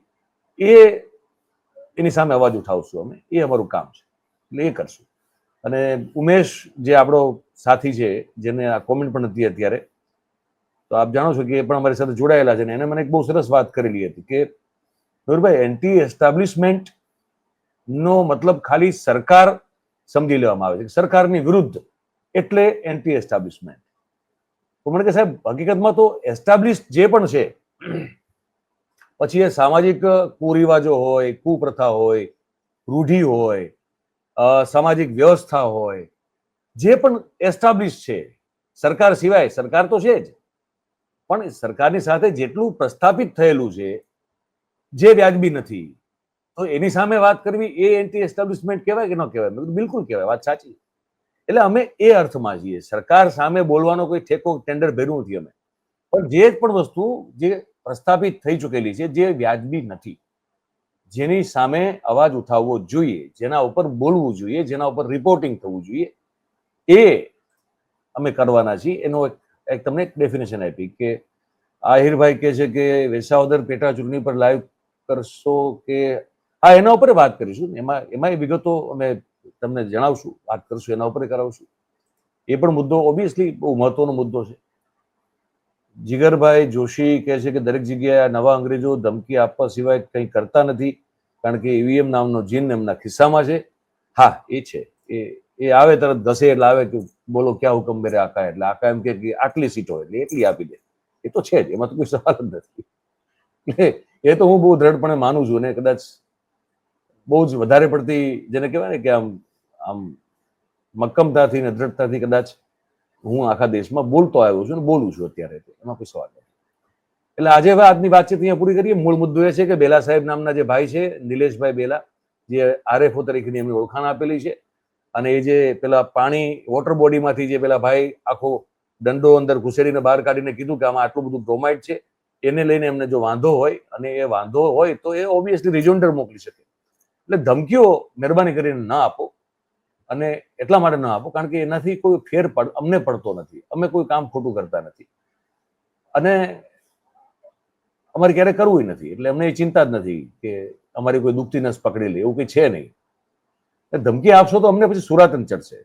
એની સામે અવાજ ઉઠાવશું અમે. એ અમારું કામ છે, એટલે એ કરશું. અને ઉમેશ જે આપણો સાથી છે, જેને આ કોમેન્ટ પણ હતી અત્યારે, તો આપ જાણો છો કે એ પણ અમારી સાથે જોડાયેલા છે. એને મને એક બહુ સરસ વાત કરેલી હતી કે નૂરભાઈ, એન્ટી એસ્ટાબ્લિશમેન્ટ નો મતલબ ખાલી સરકાર સમજી લેવામાં આવે છે, સરકારની વિરુદ્ધ એટલે એન્ટી એસ્ટાબ્લિશમેન્ટ. તો મને કે સાહેબ, હકીકતમાં તો એસ્ટાબ્લિશ જે પણ છે, પછી એ સામાજિક કુરિવાજો હોય, કુપ્રથા હોય, રૂઢિ હોય, સામાજિક વ્યવસ્થા હોય, જે પણ એસ્ટાબ્લિશ છે, સરકાર સિવાય, સરકાર તો છે જ, પણ સરકારની સાથે જેટલું પ્રસ્થાપિત થયેલું છે, જે વ્યાજબી નથી, તો એની સામે વાત કરવી એ એન્ટી એસ્ટાબ્લિશમેન્ટ કહેવાય કે ન કહેવાય? બિલકુલ કહેવાય, વાત સાચી. એટલે અમે એ અર્થમાં છીએ, સરકાર સામે બોલવાનો કોઈ ઠેકો ટેન્ડર ભર્યું નથી અમે, પણ જે પણ વસ્તુ જે પ્રસ્થાપિત થઈ ચૂકેલી છે, જે વ્યાજબી નથી, જેની સામે અવાજ ઉઠાવવો જોઈએ, જેના ઉપર બોલવું જોઈએ, જેના ઉપર રિપોર્ટિંગ થવું જોઈએ, એ અમે કરવાના છીએ. એનો એક તમને એક ડેફિનેશન આપી કે આહિરભાઈ કહે છે કે વેસાવદર પેટા ચૂંટણી પર લાઈવ કરશો કે હા, એના ઉપર વાત કરીશું. એમાં વિગતો અમે તમને જણાવશું, વાત કરશું, એના ઉપર કરાવશું. એ પણ મુદ્દો ઓબ્વિયસલી બહુ મહત્વનો મુદ્દો છે. જીગરભાઈ જોશી કહે છે કે દરેક જગ્યાએ નવા અંગ્રેજો ધમકી આપવા સિવાય કંઈ કરતા નથી, કારણ કે ઈવીએમ નામનો જીન એમના ખિસ્સામાં છે. હા, એ છે. એ આવે તરત ઘસે એટલે આવે કે બોલો ક્યાં હુકમ મેરે આકા, એટલે આકા એમ કે આટલી સીટો એટલે એટલી આપી દે. એ તો છે જ, એમાં તો કોઈ સવાલ જ નથી. એ તો હું બહુ દ્રઢપણે માનું છું, અને કદાચ બહુ જ વધારે પડતી જેને કહેવાય ને કે આમ મક્કમતાથી ને દ્રઢતાથી કદાચ હું આખા દેશમાં બોલતો આવ્યો છું અને બોલું છું અત્યારે, એમાં કોઈ સવાલ નથી. એટલે આજે હવે આજની વાતચીત અહીંયા પૂરી કરીએ. મૂળ મુદ્દો એ છે કે બેલા સાહેબ નામના જે ભાઈ છે, નિલેશભાઈ બેલા, જે આરએફઓ તરીકેની એમની ઓળખાણ આપેલી છે, અને એ જે પેલા પાણી વોટર બોડીમાંથી જે પેલા ભાઈ આખો દંડો અંદર ઘુસેડીને બહાર કાઢીને કીધું કે આમાં આટલું બધું બ્રોમાઇડ છે, એને લઈને એમને જો વાંધો હોય અને એ વાંધો હોય તો એ ઓબ્વિયસલી રિજોન્ડર મોકલી શકે. એટલે ધમકીઓ મહેરબાની કરીને ના આપો, અને એટલા માટે ના આપો કારણ કે એનાથી કોઈ ફેર અમને પડતો નથી. અમે કોઈ કામ ખોટું કરતા નથી અને અમારે ક્યારે કરવું નથી, એટલે અમને એ ચિંતા જ નથી કે અમારી કોઈ દુખતી નસ પકડી લે, એવું કંઈ છે નહીં. ધમકી આપશો તો અમને પછી સુરાતન ચડશે,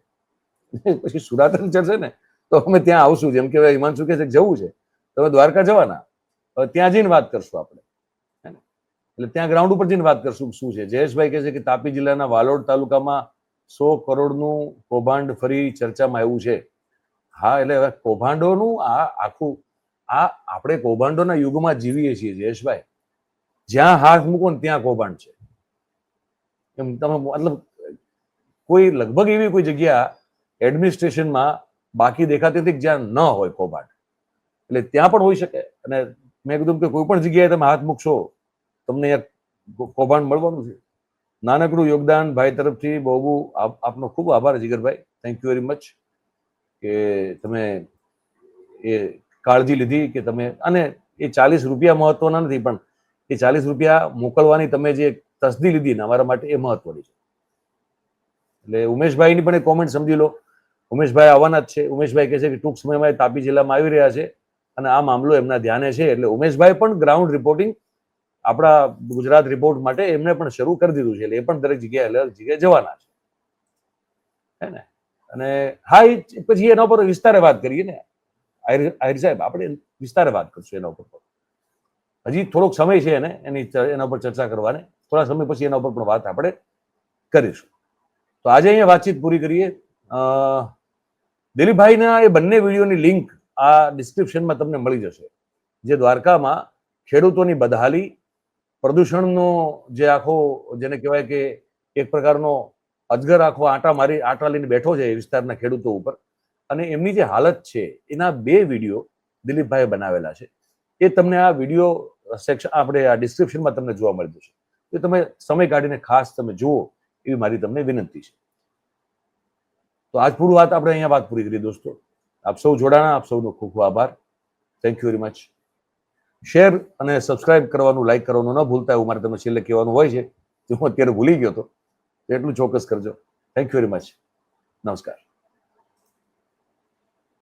પછી સુરાતન ચડશે ને તો અમે ત્યાં આવશું. જેમ કે હિમાંશુ કહે છે કે જવું છે, તમે દ્વારકા જવાના, હવે ત્યાં જઈને વાત કરશું આપણે, એટલે ત્યાં ગ્રાઉન્ડ ઉપર જઈને વાત કરશું શું છે. જયેશભાઈ કહે છે કે તાપી જિલ્લાના વાલોડ તાલુકામાં 100 કરોડનું કૌભાંડ ફરી ચર્ચામાં આવ્યું છે. હા, એટલે હવે કૌભાંડોનું આ આખું આપણે કૌભાંડોના યુગમાં જીવીએ છીએ જયેશભાઈ. જ્યાં હાથ મૂકો ને ત્યાં કૌભાંડ છે. એમ તમે મતલબ કોઈ લગભગ એવી કોઈ જગ્યા એડમિનિસ્ટ્રેશનમાં બાકી દેખાતી હતી જ્યાં ન હોય કૌભાંડ, એટલે ત્યાં પણ હોઈ શકે. અને મેં કીધું કે કોઈ પણ જગ્યાએ તમે હાથ મૂકશો તમને કૌભાંડ મળવાનું છે. નાનકડું યોગદાન ભાઈ તરફથી બહુ બહુ આપનો ખૂબ આભાર જીગરભાઈ. થેન્ક યુ વેરી મચ કે તમે એ કાળજી લીધી કે તમે, અને એ 40 રૂપિયા મહત્વના નથી, પણ એ 40 રૂપિયા મોકલવાની તમે જે તસદી લીધી ને અમારા માટે એ મહત્વની છે. એટલે ઉમેશભાઈની પણ એક કોમેન્ટ સમજી લો. ઉમેશભાઈ આવવાના જ છે. ઉમેશભાઈ કહે છે કે ટૂંક સમયમાં તાપી જિલ્લામાં આવી રહ્યા છે અને આ મામલો એમના ધ્યાને છે. એટલે ઉમેશભાઈ પણ ગ્રાઉન્ડ રિપોર્ટિંગ આપણા ગુજરાત રિપોર્ટ માટે એમને પણ શરૂ કરી દીધું છે. એટલે એ પણ દરેક જગ્યાએ અલગ જગ્યાએ જવાના છે, હે ને. અને હા, એ પછી એના ઉપર વિસ્તારે વાત કરીએ ને આહિર સાહેબ, આપણે વિસ્તારે વાત કરશું એના ઉપર. હજી થોડોક સમય છે એને એના ઉપર ચર્ચા કરવાની. થોડા સમય પછી એના ઉપર પણ વાત આપણે કરીશું. તો આજે અહીંયા વાતચીત પૂરી કરીએ. દિલીપભાઈના એ બંને વિડીયોની લિંક આ ડિસ્ક્રિપ્શનમાં તમને મળી જશે. જે દ્વારકામાં ખેડૂતોની બદહાલી, પ્રદૂષણનો જે આખો જેને કહેવાય કે એક પ્રકારનો અજગર આખો આટા લઈને બેઠો છે એ વિસ્તારના ખેડૂતો ઉપર, અને એમની જે હાલત છે એના 2 વિડીયો દિલીપભાઈએ બનાવેલા છે. એ તમને આ વિડીયો સેક્શન આપણે આ ડિસ્ક્રિપ્શનમાં તમને જોવા મળી જશે. તો તમે સમય કાઢીને ખાસ તમે જુઓ એવી મારી તમને વિનંતી છે. તો આજ પૂરું વાત આપણે અહીંયા વાત પૂરી કરી દોસ્તો. આપ સૌ જોડાણા, આપ સૌનો ખૂબ ખૂબ આભાર. Thank you very much. Share અને સબસ્ક્રાઇબ કરવાનું, લાઈક કરવાનું ન ભૂલતા, એવું મારે તમને છેલ્લે કહેવાનું હોય છે, જે હું અત્યારે ભૂલી ગયો હતો. એટલું ચોક્કસ કરજો. Thank you very much. નમસ્કાર.